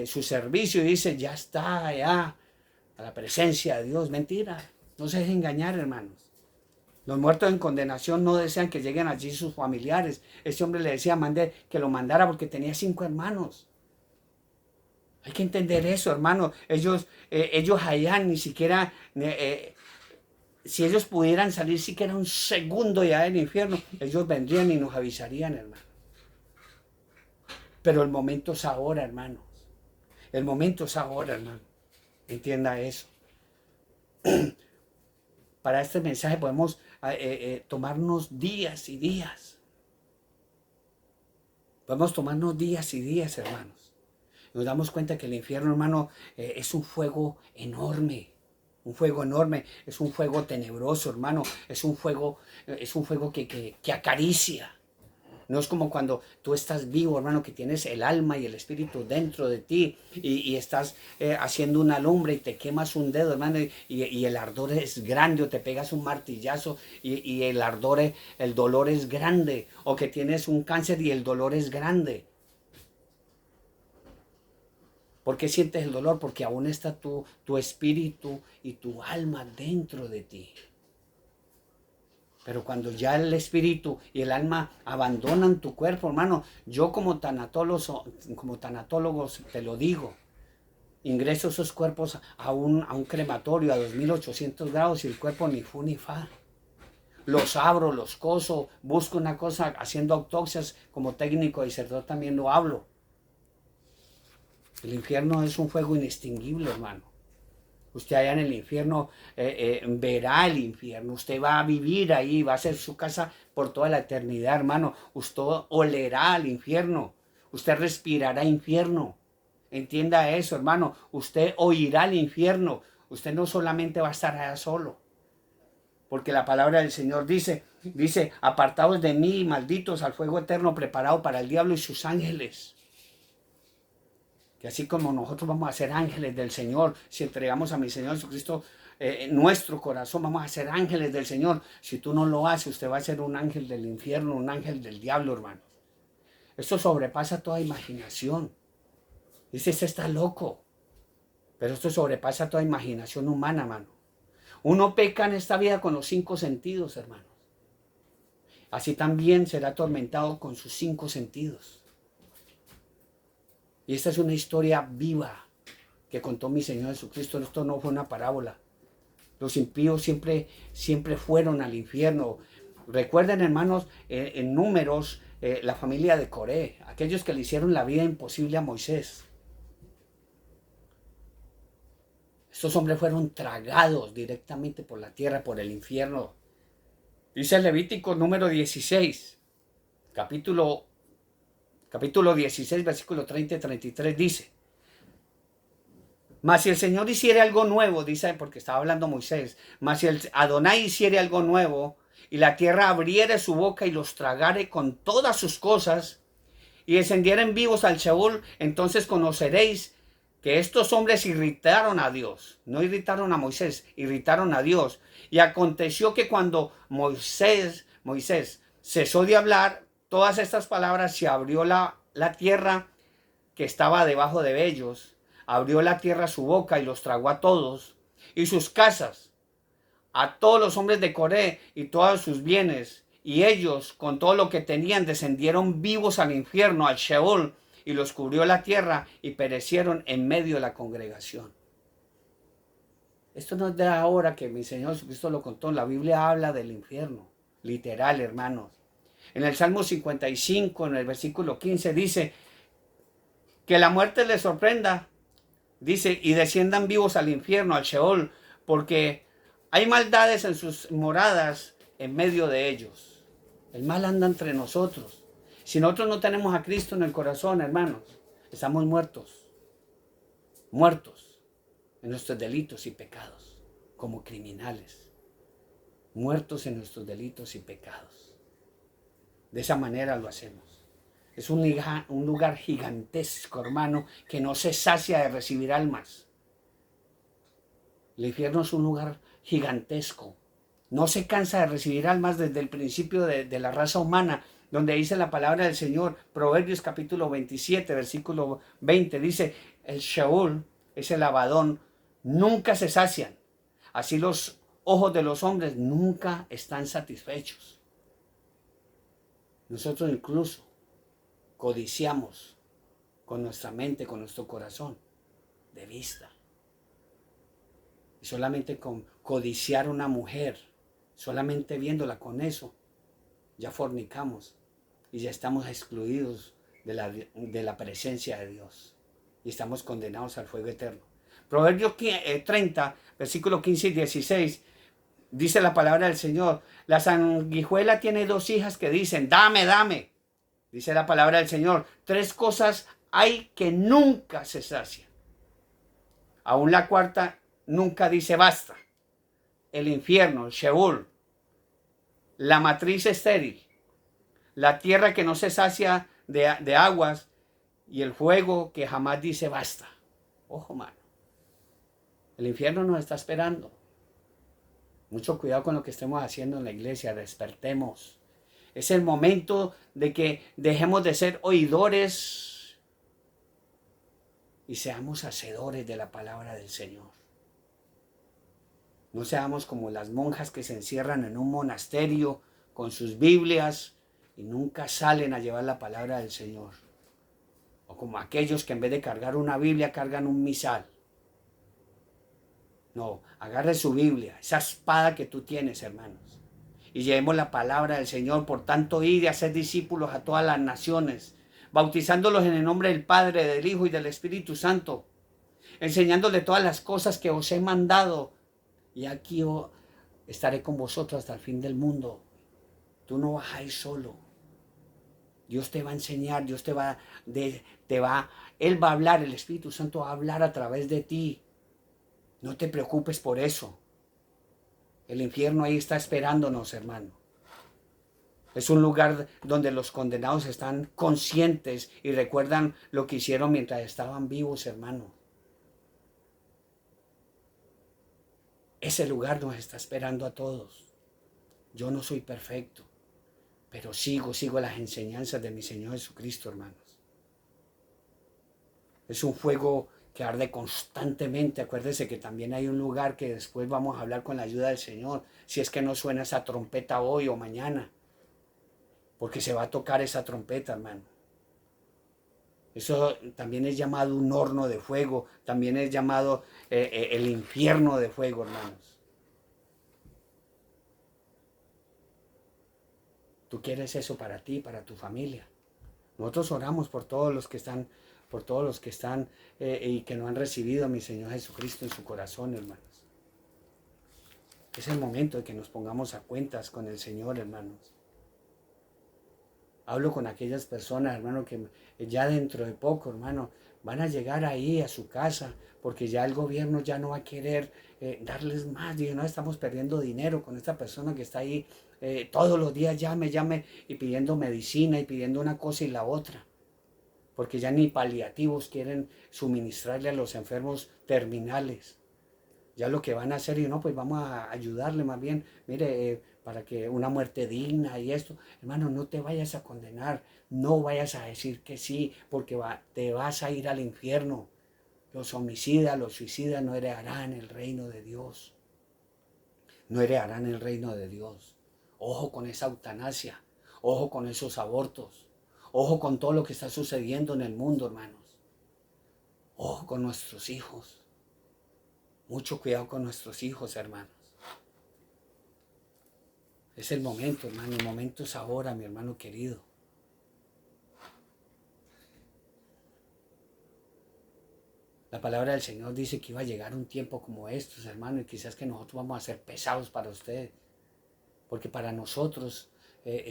Speaker 1: su servicio y dicen, ya está allá, a la presencia de Dios. Mentira, no se dejen engañar, hermanos. Los muertos en condenación no desean que lleguen allí sus familiares. Este hombre le decía que lo mandara porque tenía 5 hermanos. Hay que entender eso, hermano. Ellos allá ni siquiera... si ellos pudieran salir siquiera un segundo ya del infierno, ellos vendrían y nos avisarían, hermano. Pero el momento es ahora, hermanos. El momento es ahora, hermano. Entienda eso. Para este mensaje podemos tomarnos días y días. Podemos tomarnos días y días, hermanos. Nos damos cuenta que el infierno, hermano, es un fuego enorme. Un fuego enorme, es un fuego tenebroso, hermano, es un fuego que acaricia. No es como cuando tú estás vivo, hermano, que tienes el alma y el espíritu dentro de ti y estás haciendo una lumbre y te quemas un dedo, hermano, y el ardor es grande, o te pegas un martillazo y el ardor, el dolor es grande, o que tienes un cáncer y el dolor es grande. ¿Por qué sientes el dolor? Porque aún está tu espíritu y tu alma dentro de ti. Pero cuando ya el espíritu y el alma abandonan tu cuerpo, hermano, yo como tanatólogo te lo digo, ingreso esos cuerpos a un crematorio a 2800 grados y el cuerpo ni fu ni fa. Los abro, los coso, busco una cosa haciendo autopsias como técnico y sacerdote también lo hablo. El infierno es un fuego inextinguible, hermano. Usted allá en el infierno verá el infierno. Usted va a vivir ahí, va a ser su casa por toda la eternidad, hermano. Usted olerá al infierno. Usted respirará infierno. Entienda eso, hermano. Usted oirá el infierno. Usted no solamente va a estar allá solo. Porque la palabra del Señor dice, apartados de mí, malditos, al fuego eterno preparado para el diablo y sus ángeles. Que así como nosotros vamos a ser ángeles del Señor, si entregamos a mi Señor Jesucristo nuestro corazón, vamos a ser ángeles del Señor. Si tú no lo haces, usted va a ser un ángel del infierno, un ángel del diablo, hermano. Esto sobrepasa toda imaginación. Dice, este está loco. Pero esto sobrepasa toda imaginación humana, hermano. Uno peca en esta vida con los 5 sentidos, hermanos. Así también será atormentado con sus 5 sentidos. Y esta es una historia viva que contó mi Señor Jesucristo. Esto no fue una parábola. Los impíos siempre fueron al infierno. Recuerden, hermanos, en Números, la familia de Coré, aquellos que le hicieron la vida imposible a Moisés. Estos hombres fueron tragados directamente por la tierra, por el infierno. Dice el Levítico número 16, capítulo 16, versículo 30 y 33, dice: mas si el Señor hiciere algo nuevo, dice, porque estaba hablando Moisés, mas si el Adonai hiciere algo nuevo, y la tierra abriere su boca y los tragare con todas sus cosas, y descendieren vivos al Sheol, entonces conoceréis que estos hombres irritaron a Dios, no irritaron a Moisés, irritaron a Dios. Y aconteció que cuando Moisés cesó de hablar todas estas palabras, se abrió la tierra que estaba debajo de ellos, abrió la tierra su boca y los tragó a todos, y sus casas, a todos los hombres de Coré y todos sus bienes, y ellos con todo lo que tenían descendieron vivos al infierno, al Sheol, y los cubrió la tierra y perecieron en medio de la congregación. Esto no es de ahora que mi Señor Jesucristo lo contó. La Biblia habla del infierno, literal, hermanos. En el Salmo 55, en el versículo 15, dice que la muerte les sorprenda, dice, y desciendan vivos al infierno, al Sheol, porque hay maldades en sus moradas en medio de ellos. El mal anda entre nosotros. Si nosotros no tenemos a Cristo en el corazón, hermanos, estamos muertos en nuestros delitos y pecados, como criminales, muertos en nuestros delitos y pecados. De esa manera lo hacemos. Es un lugar gigantesco, hermano, que no se sacia de recibir almas. El infierno es un lugar gigantesco. No se cansa de recibir almas desde el principio de la raza humana, donde dice la palabra del Señor, Proverbios capítulo 27, versículo 20, dice, el Sheol, ese Abadón, nunca se sacian. Así los ojos de los hombres nunca están satisfechos. Nosotros incluso codiciamos con nuestra mente, con nuestro corazón, de vista. Y solamente con codiciar una mujer, solamente viéndola con eso, ya fornicamos y ya estamos excluidos de la presencia de Dios y estamos condenados al fuego eterno. Proverbios 30, versículos 15 y 16, dice la palabra del Señor: la sanguijuela tiene 2 hijas que dicen, dame, dame. Dice la palabra del Señor, 3 cosas hay que nunca se sacian. Aún la cuarta nunca dice basta. El infierno, el Sheol, la matriz estéril, la tierra que no se sacia de aguas y el fuego que jamás dice basta. Ojo, mano. El infierno nos está esperando. Mucho cuidado con lo que estemos haciendo en la iglesia. Despertemos. Es el momento de que dejemos de ser oidores y seamos hacedores de la palabra del Señor. No seamos como las monjas que se encierran en un monasterio con sus Biblias y nunca salen a llevar la palabra del Señor. O como aquellos que en vez de cargar una Biblia cargan un misal. No, agarre su Biblia, esa espada que tú tienes, hermanos. Y llevemos la palabra del Señor. Por tanto, id y hacer discípulos a todas las naciones, bautizándolos en el nombre del Padre, del Hijo y del Espíritu Santo, enseñándoles todas las cosas que os he mandado. Y aquí yo estaré con vosotros hasta el fin del mundo. Tú no vas a ir solo. Dios te va a enseñar, Dios Él va a hablar, el Espíritu Santo va a hablar a través de ti. No te preocupes por eso. El infierno ahí está esperándonos, hermano. Es un lugar donde los condenados están conscientes y recuerdan lo que hicieron mientras estaban vivos, hermano. Ese lugar nos está esperando a todos. Yo no soy perfecto, pero sigo las enseñanzas de mi Señor Jesucristo, hermanos. Es un fuego que arde constantemente. Acuérdese que también hay un lugar que después vamos a hablar con la ayuda del Señor, si es que no suena esa trompeta hoy o mañana, porque se va a tocar esa trompeta, hermano. Eso también es llamado un horno de fuego, también es llamado el infierno de fuego, hermanos. Tú quieres eso para ti, para tu familia. Nosotros oramos por todos los que están, y que no han recibido a mi Señor Jesucristo en su corazón, hermanos. Es el momento de que nos pongamos a cuentas con el Señor, hermanos. Hablo con aquellas personas, hermano, que ya dentro de poco, hermano, van a llegar ahí a su casa, porque ya el gobierno ya no va a querer darles más. Dije, no, estamos perdiendo dinero con esta persona que está ahí todos los días, llame y pidiendo medicina y pidiendo una cosa y la otra. Porque ya ni paliativos quieren suministrarle a los enfermos terminales. Ya lo que van a hacer, y no, pues vamos a ayudarle más bien, mire, para que una muerte digna y esto. Hermano, no te vayas a condenar, no vayas a decir que sí, porque te vas a ir al infierno. Los homicidas, los suicidas no heredarán el reino de Dios. No heredarán el reino de Dios. Ojo con esa eutanasia, ojo con esos abortos, ojo con todo lo que está sucediendo en el mundo, hermanos. Ojo con nuestros hijos. Mucho cuidado con nuestros hijos, hermanos. Es el momento, hermano. El momento es ahora, mi hermano querido. La palabra del Señor dice que iba a llegar un tiempo como estos, hermano, y quizás que nosotros vamos a ser pesados para ustedes. Porque para nosotros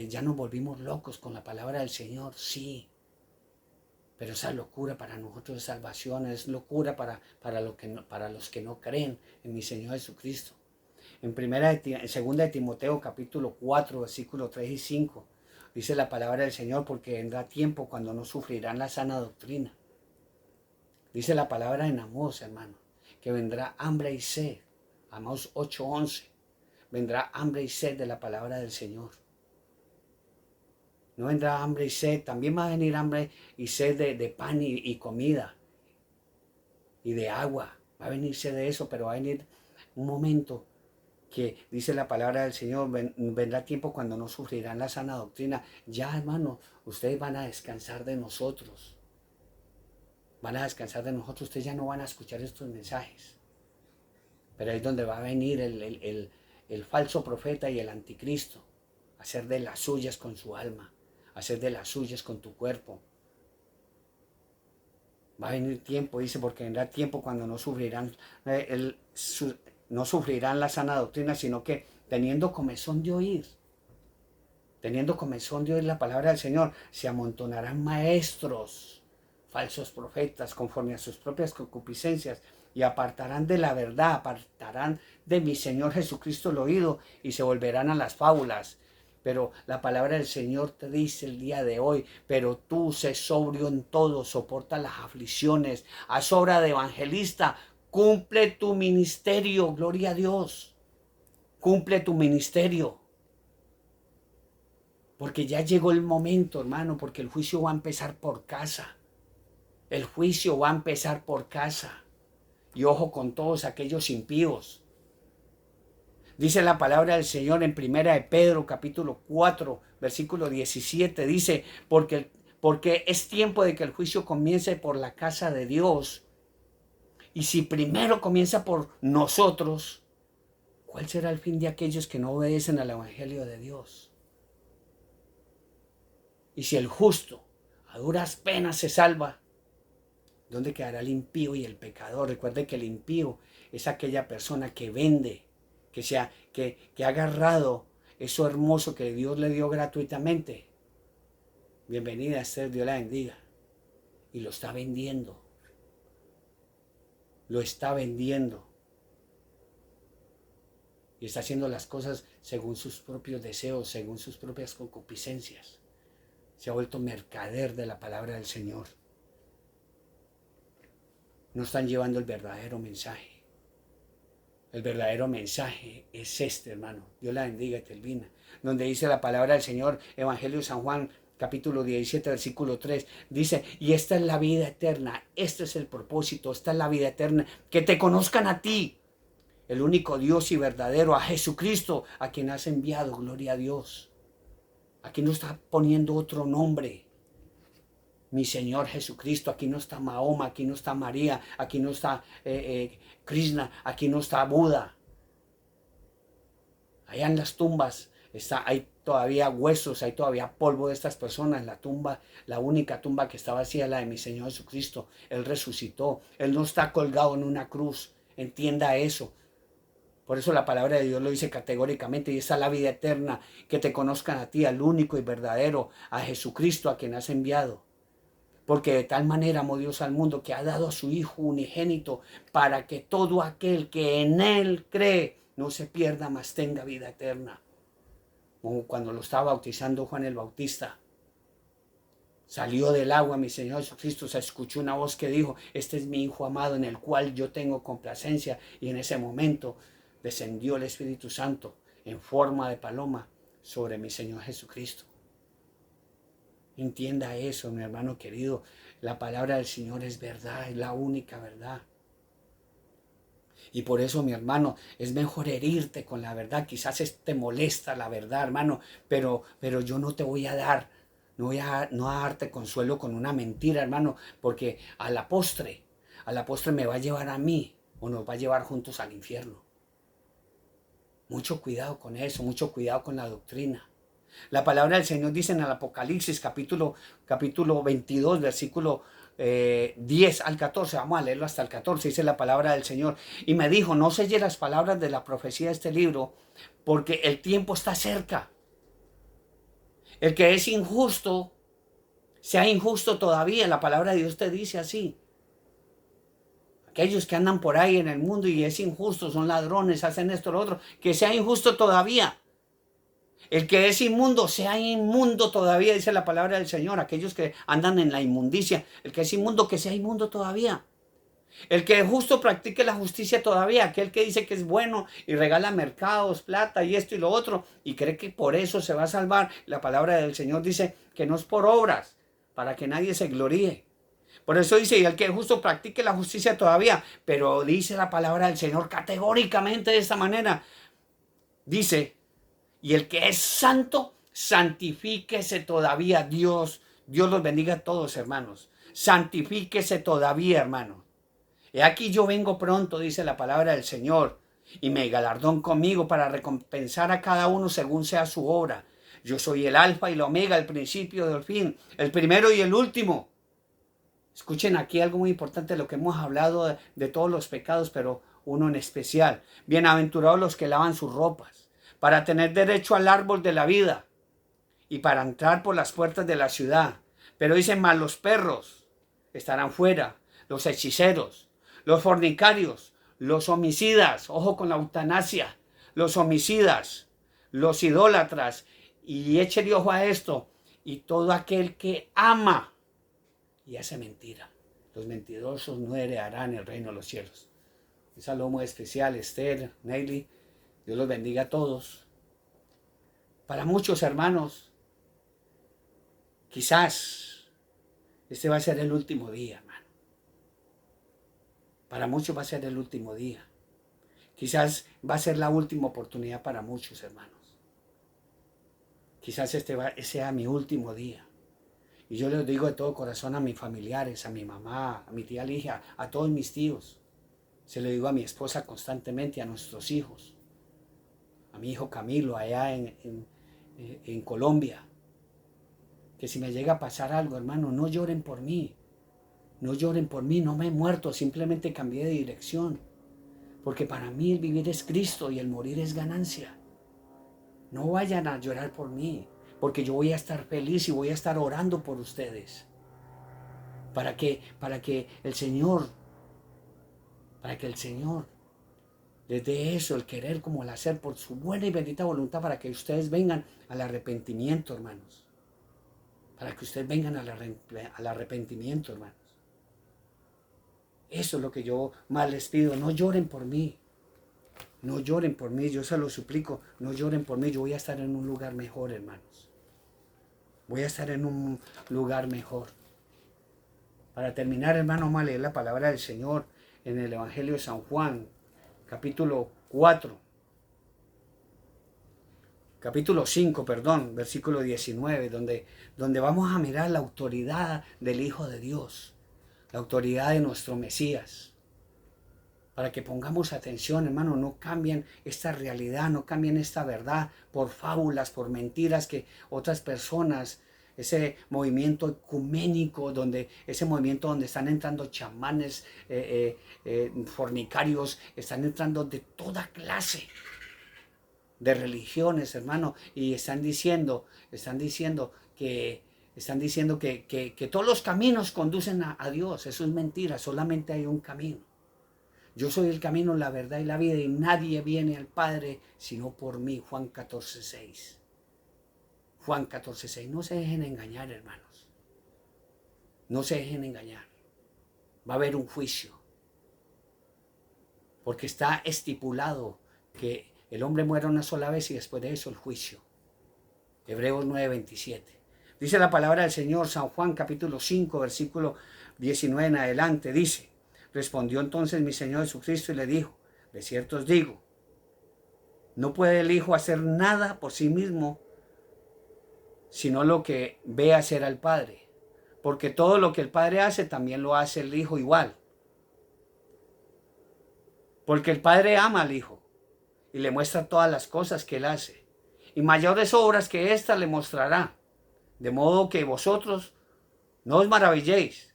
Speaker 1: ya nos volvimos locos con la palabra del Señor, sí. Pero esa locura para nosotros es salvación, es locura para los que no creen en mi Señor Jesucristo. En 2 de Timoteo capítulo 4, versículos 3 y 5, dice la palabra del Señor, porque vendrá tiempo cuando no sufrirán la sana doctrina. Dice la palabra en Amós, hermano, que vendrá hambre y sed. Amós 8:11. Vendrá hambre y sed de la palabra del Señor. No vendrá hambre y sed, también va a venir hambre y sed de pan y comida y de agua. Va a venir sed de eso, pero va a venir un momento que dice la palabra del Señor, vendrá tiempo cuando no sufrirán la sana doctrina. Ya, hermano, ustedes van a descansar de nosotros. Van a descansar de nosotros, ustedes ya no van a escuchar estos mensajes. Pero ahí es donde va a venir el falso profeta y el anticristo, a hacer de las suyas con su alma, a hacer de las suyas con tu cuerpo. Va a venir tiempo, dice, porque vendrá tiempo cuando no sufrirán no sufrirán la sana doctrina, sino que teniendo comezón de oír la palabra del Señor, se amontonarán maestros, falsos profetas, conforme a sus propias concupiscencias, y apartarán de la verdad, apartarán de mi Señor Jesucristo el oído, y se volverán a las fábulas. Pero la palabra del Señor te dice el día de hoy, pero tú sé sobrio en todo, soporta las aflicciones, haz obra de evangelista, cumple tu ministerio, gloria a Dios, cumple tu ministerio. Porque ya llegó el momento, hermano, porque el juicio va a empezar por casa. El juicio va a empezar por casa. Y ojo con todos aquellos impíos. Dice la palabra del Señor en Primera de Pedro, capítulo 4, versículo 17. Dice, porque es tiempo de que el juicio comience por la casa de Dios. Y si primero comienza por nosotros, ¿cuál será el fin de aquellos que no obedecen al evangelio de Dios? Y si el justo a duras penas se salva, ¿dónde quedará el impío y el pecador? Recuerde que el impío es aquella persona que vende, que ha agarrado eso hermoso que Dios le dio gratuitamente. Bienvenida Esther, Dios la bendiga. Y lo está vendiendo. Lo está vendiendo. Y está haciendo las cosas según sus propios deseos, según sus propias concupiscencias. Se ha vuelto mercader de la palabra del Señor. No están llevando el verdadero mensaje. El verdadero mensaje es este, hermano. Dios la bendiga, Telvina. Donde dice la palabra del Señor, Evangelio de San Juan, capítulo 17, versículo 3. Dice, y esta es la vida eterna. Este es el propósito. Esta es la vida eterna. Que te conozcan a ti, el único Dios y verdadero, a Jesucristo, a quien has enviado. Gloria a Dios. Aquí no está poniendo otro nombre. Mi Señor Jesucristo. Aquí no está Mahoma, aquí no está María, aquí no está Krishna, aquí no está Buda. Allá en las tumbas hay todavía huesos, hay todavía polvo de estas personas. La tumba, la única tumba que está vacía es la de mi Señor Jesucristo. Él resucitó. Él no está colgado en una cruz. Entienda eso. Por eso la palabra de Dios lo dice categóricamente, y esa es la vida eterna, que te conozcan a ti, al único y verdadero, a Jesucristo, a quien has enviado. Porque de tal manera amó Dios al mundo que ha dado a su Hijo unigénito para que todo aquel que en Él cree no se pierda, mas tenga vida eterna. Como cuando lo estaba bautizando Juan el Bautista. Salió del agua mi Señor Jesucristo, se escuchó una voz que dijo, este es mi Hijo amado en el cual yo tengo complacencia. Y en ese momento descendió el Espíritu Santo en forma de paloma sobre mi Señor Jesucristo. Entienda eso, mi hermano querido. La palabra del Señor es verdad, es la única verdad. Y por eso, mi hermano, es mejor herirte con la verdad. Quizás te molesta la verdad, hermano, pero yo no te voy a dar, no voy a darte consuelo con una mentira, hermano, porque a la postre me va a llevar a mí o nos va a llevar juntos al infierno. Mucho cuidado con eso, mucho cuidado con la doctrina. La palabra del Señor dice en el Apocalipsis capítulo 22, versículo 10 al 14, vamos a leerlo hasta el 14, dice la palabra del Señor. Y me dijo, no selle las palabras de la profecía de este libro, porque el tiempo está cerca. El que es injusto, sea injusto todavía, la palabra de Dios te dice así. Aquellos que andan por ahí en el mundo y es injusto, son ladrones, hacen esto, lo otro, que sea injusto todavía. El que es inmundo, sea inmundo todavía, dice la palabra del Señor. Aquellos que andan en la inmundicia, el que es inmundo, que sea inmundo todavía. El que es justo, practique la justicia todavía. Aquel que dice que es bueno y regala mercados, plata y esto y lo otro, y cree que por eso se va a salvar. La palabra del Señor dice que no es por obras, para que nadie se gloríe. Por eso dice, y el que es justo practique la justicia todavía. Pero dice la palabra del Señor categóricamente de esta manera. Dice, y el que es santo, santifíquese todavía. Dios los bendiga a todos, hermanos. Santifíquese todavía, hermano. He aquí yo vengo pronto, dice la palabra del Señor, y me galardón conmigo para recompensar a cada uno según sea su obra. Yo soy el alfa y el omega, el principio y el fin, el primero y el último. Escuchen aquí algo muy importante de lo que hemos hablado de todos los pecados, pero uno en especial. Bienaventurados los que lavan sus ropas, para tener derecho al árbol de la vida y para entrar por las puertas de la ciudad. Pero dicen, más los perros estarán fuera, los hechiceros, los fornicarios, los homicidas, ojo con la eutanasia, los homicidas, los idólatras y échele ojo a esto, y todo aquel que ama y hace mentira. Los mentirosos no heredarán el reino de los cielos. Un saludo muy especial, Esther, Neily. Dios los bendiga a todos. Para muchos hermanos, quizás este va a ser el último día, hermano. Para muchos va a ser el último día. Quizás va a ser la última oportunidad para muchos hermanos. Quizás sea mi último día. Y yo les digo de todo corazón a mis familiares, a mi mamá, a mi tía Ligia, a todos mis tíos. Se lo digo a mi esposa constantemente, a nuestros hijos. A mi hijo Camilo allá en Colombia. Que si me llega a pasar algo, hermano, no lloren por mí. No lloren por mí, no me he muerto, simplemente cambié de dirección. Porque para mí el vivir es Cristo y el morir es ganancia. No vayan a llorar por mí, porque yo voy a estar feliz y voy a estar orando por ustedes. Para que el Señor les dé eso, el querer como el hacer, por su buena y bendita voluntad, para que ustedes vengan al arrepentimiento, hermanos. Para que ustedes vengan al arrepentimiento, hermanos. Eso es lo que yo más les pido. No lloren por mí. No lloren por mí, yo se lo suplico. No lloren por mí, yo voy a estar en un lugar mejor, hermanos. Voy a estar en un lugar mejor. Para terminar, hermano, vamos a leer la palabra del Señor en el Evangelio de San Juan, capítulo 5, versículo 19, donde vamos a mirar la autoridad del Hijo de Dios, la autoridad de nuestro Mesías. Para que pongamos atención, hermano, no cambien esta realidad, no cambien esta verdad por fábulas, por mentiras que otras personas, ese movimiento ecuménico, ese movimiento donde están entrando chamanes, fornicarios, están entrando de toda clase de religiones, hermano, y están diciendo que todos los caminos conducen a Dios. Eso es mentira, solamente hay un camino. Yo soy el camino, la verdad y la vida, y nadie viene al Padre sino por mí. Juan 14:6. Juan 14:6. No se dejen engañar, hermanos. No se dejen engañar. Va a haber un juicio. Porque está estipulado que el hombre muera una sola vez y después de eso el juicio. Hebreos 9:27. Dice la palabra del Señor, San Juan capítulo 5, versículo 19 en adelante, dice: respondió entonces mi Señor Jesucristo y le dijo: de cierto os digo, no puede el Hijo hacer nada por sí mismo, sino lo que ve hacer al Padre. Porque todo lo que el Padre hace, también lo hace el Hijo igual. Porque el Padre ama al Hijo y le muestra todas las cosas que Él hace. Y mayores obras que éstas le mostrará. De modo que vosotros no os maravilléis,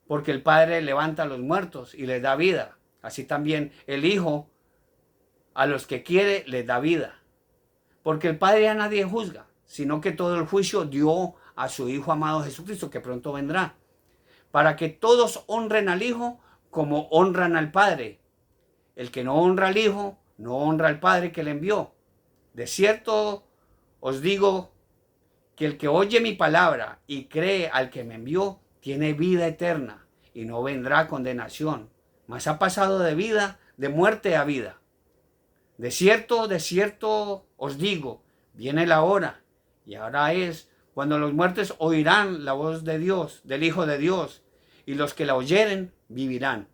Speaker 1: porque el Padre levanta a los muertos y les da vida. Así también el Hijo a los que quiere les da vida. Porque el Padre a nadie juzga, sino que todo el juicio dio a su Hijo amado Jesucristo, que pronto vendrá, para que todos honren al Hijo como honran al Padre. El que no honra al Hijo, no honra al Padre que le envió. De cierto os digo que el que oye mi palabra y cree al que me envió, tiene vida eterna y no vendrá a condenación, mas ha pasado de muerte a vida. De cierto os digo, viene la hora, y ahora es, cuando los muertos oirán la voz de Dios, del Hijo de Dios, y los que la oyeren vivirán.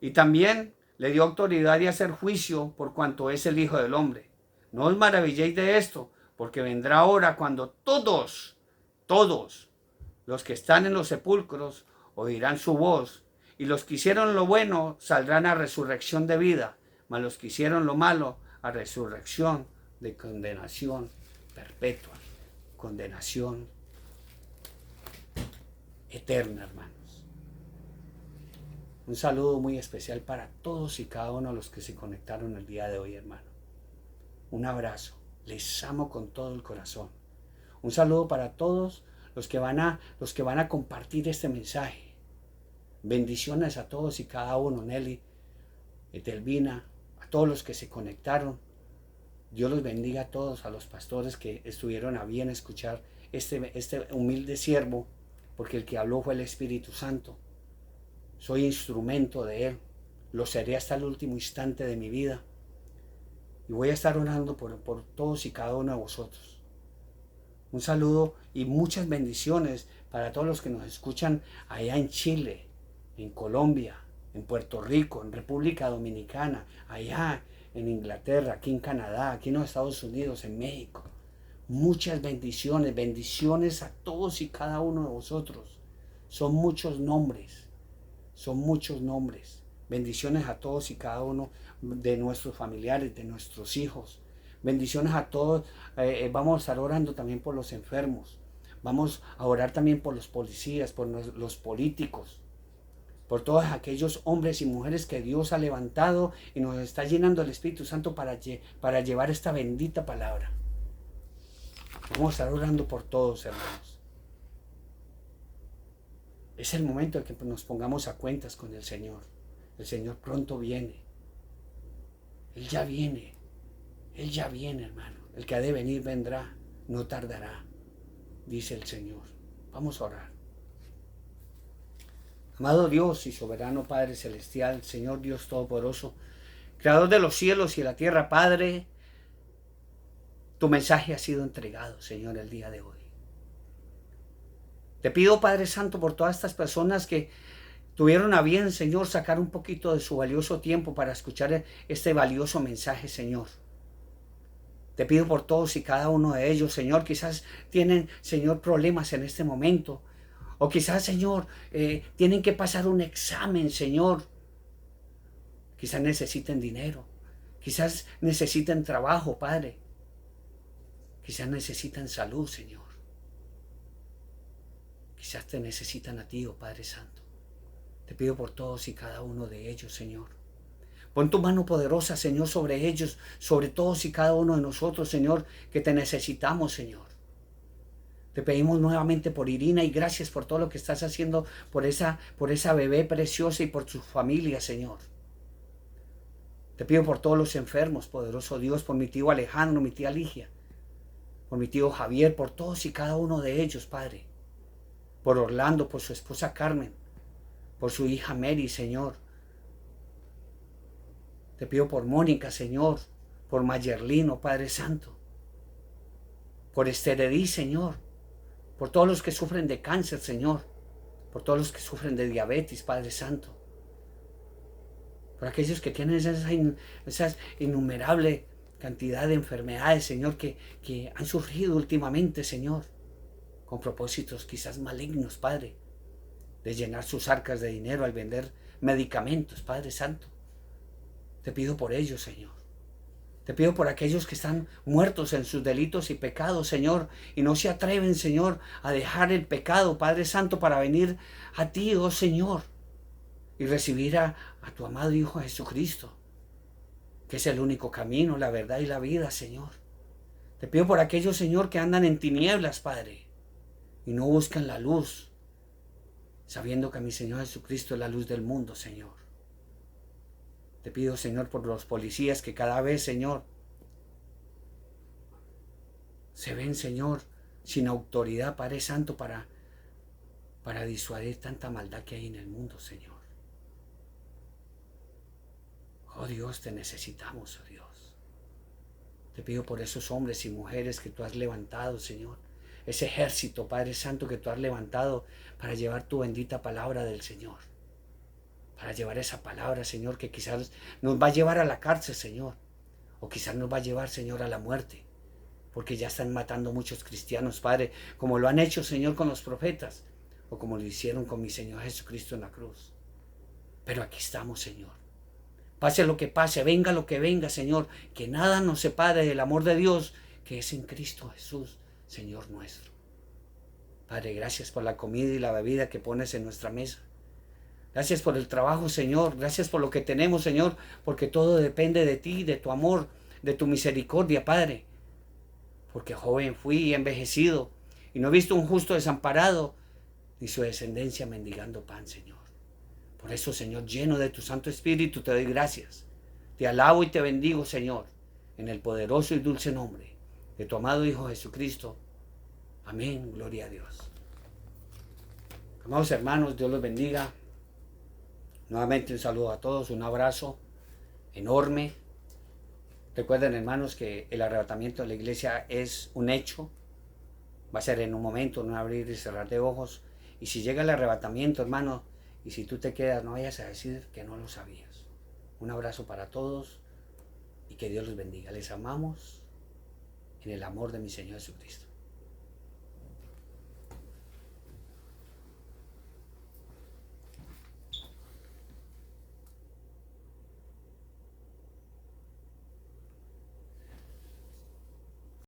Speaker 1: Y también le dio autoridad de hacer juicio por cuanto es el Hijo del Hombre. No os maravilléis de esto, porque vendrá hora cuando todos los que están en los sepulcros oirán su voz, y los que hicieron lo bueno saldrán a resurrección de vida, mas los que hicieron lo malo a resurrección de condenación perpetua, condenación eterna, hermanos. Un saludo muy especial para todos y cada uno de los que se conectaron el día de hoy, hermano. Un abrazo. Les amo con todo el corazón. Un saludo para todos los que van a compartir este mensaje. Bendiciones a todos y cada uno, Nelly, Etelvina, a todos los que se conectaron. Dios los bendiga a todos, a los pastores que estuvieron a bien escuchar este humilde siervo, porque el que habló fue el Espíritu Santo. Soy instrumento de Él. Lo seré hasta el último instante de mi vida. Y voy a estar orando por todos y cada uno de vosotros. Un saludo y muchas bendiciones para todos los que nos escuchan allá en Chile, en Colombia, en Puerto Rico, en República Dominicana, allá en Inglaterra, aquí en Canadá, aquí en los Estados Unidos, en México. Muchas bendiciones, bendiciones a todos y cada uno de vosotros. Son muchos nombres, son muchos nombres. Bendiciones a todos y cada uno de nuestros familiares, de nuestros hijos. Bendiciones a todos. Vamos a estar orando también por los enfermos. Vamos a orar también por los policías, por los políticos, por todos aquellos hombres y mujeres que Dios ha levantado y nos está llenando el Espíritu Santo para llevar esta bendita palabra. Vamos a estar orando por todos, hermanos. Es el momento de que nos pongamos a cuentas con el Señor. El Señor pronto viene. Él ya viene. Él ya viene, hermano. El que ha de venir vendrá. No tardará, dice el Señor. Vamos a orar. Amado Dios y soberano Padre Celestial, Señor Dios Todopoderoso, Creador de los cielos y la tierra, Padre, tu mensaje ha sido entregado, Señor, el día de hoy. Te pido, Padre Santo, por todas estas personas que tuvieron a bien, Señor, sacar un poquito de su valioso tiempo para escuchar este valioso mensaje, Señor. Te pido por todos y cada uno de ellos, Señor. Quizás tienen, Señor, problemas en este momento. O quizás, Señor, tienen que pasar un examen, Señor. Quizás necesiten dinero. Quizás necesiten trabajo, Padre. Quizás necesitan salud, Señor. Quizás te necesitan a ti, oh Padre Santo. Te pido por todos y cada uno de ellos, Señor. Pon tu mano poderosa, Señor, sobre ellos, sobre todos y cada uno de nosotros, Señor, que te necesitamos, Señor. Te pedimos nuevamente por Irina y gracias por todo lo que estás haciendo por esa bebé preciosa y por su familia, Señor. Te pido por todos los enfermos, poderoso Dios, por mi tío Alejandro, mi tía Ligia, por mi tío Javier, por todos y cada uno de ellos, Padre. Por Orlando, por su esposa Carmen, por su hija Mary, Señor. Te pido por Mónica, Señor, por Mayerlino, Padre Santo, por Esteredí, Señor, por todos los que sufren de cáncer, Señor, por todos los que sufren de diabetes, Padre Santo, por aquellos que tienen esa innumerable cantidad de enfermedades, Señor, que han surgido últimamente, Señor, con propósitos quizás malignos, Padre, de llenar sus arcas de dinero al vender medicamentos, Padre Santo. Te pido por ellos, Señor. Te pido por aquellos que están muertos en sus delitos y pecados, Señor, y no se atreven, Señor, a dejar el pecado, Padre Santo, para venir a ti, oh Señor, y recibir a tu amado Hijo Jesucristo, que es el único camino, la verdad y la vida, Señor. Te pido por aquellos, Señor, que andan en tinieblas, Padre, y no buscan la luz, sabiendo que mi Señor Jesucristo es la luz del mundo, Señor. Te pido, Señor, por los policías que cada vez, Señor, se ven, Señor, sin autoridad, Padre Santo, para disuadir tanta maldad que hay en el mundo, Señor. Oh Dios, te necesitamos, oh Dios. Te pido por esos hombres y mujeres que tú has levantado, Señor. Ese ejército, Padre Santo, que tú has levantado para llevar tu bendita palabra del Señor. Para llevar esa palabra, Señor, que quizás nos va a llevar a la cárcel, Señor. O quizás nos va a llevar, Señor, a la muerte. Porque ya están matando muchos cristianos, Padre, como lo han hecho, Señor, con los profetas. O como lo hicieron con mi Señor Jesucristo en la cruz. Pero aquí estamos, Señor. Pase lo que pase, venga lo que venga, Señor. Que nada nos separe del amor de Dios, que es en Cristo Jesús, Señor nuestro. Padre, gracias por la comida y la bebida que pones en nuestra mesa. Gracias por el trabajo, Señor. Gracias por lo que tenemos, Señor, porque todo depende de ti, de tu amor, de tu misericordia, Padre. Porque joven fui y envejecido, y no he visto un justo desamparado, ni su descendencia mendigando pan, Señor. Por eso, Señor, lleno de tu Santo Espíritu, te doy gracias. Te alabo y te bendigo, Señor. en el poderoso y dulce nombre de tu amado Hijo Jesucristo. Amén, gloria a Dios. Amados hermanos, Dios los bendiga. Nuevamente un saludo a todos, un abrazo enorme. Recuerden, hermanos, que el arrebatamiento de la iglesia es un hecho. Va a ser en un momento, en un abrir y cerrar de ojos. Y si llega el arrebatamiento, hermano, y si tú te quedas, no vayas a decir que no lo sabías. Un abrazo para todos y que Dios los bendiga. Les amamos en el amor de mi Señor Jesucristo.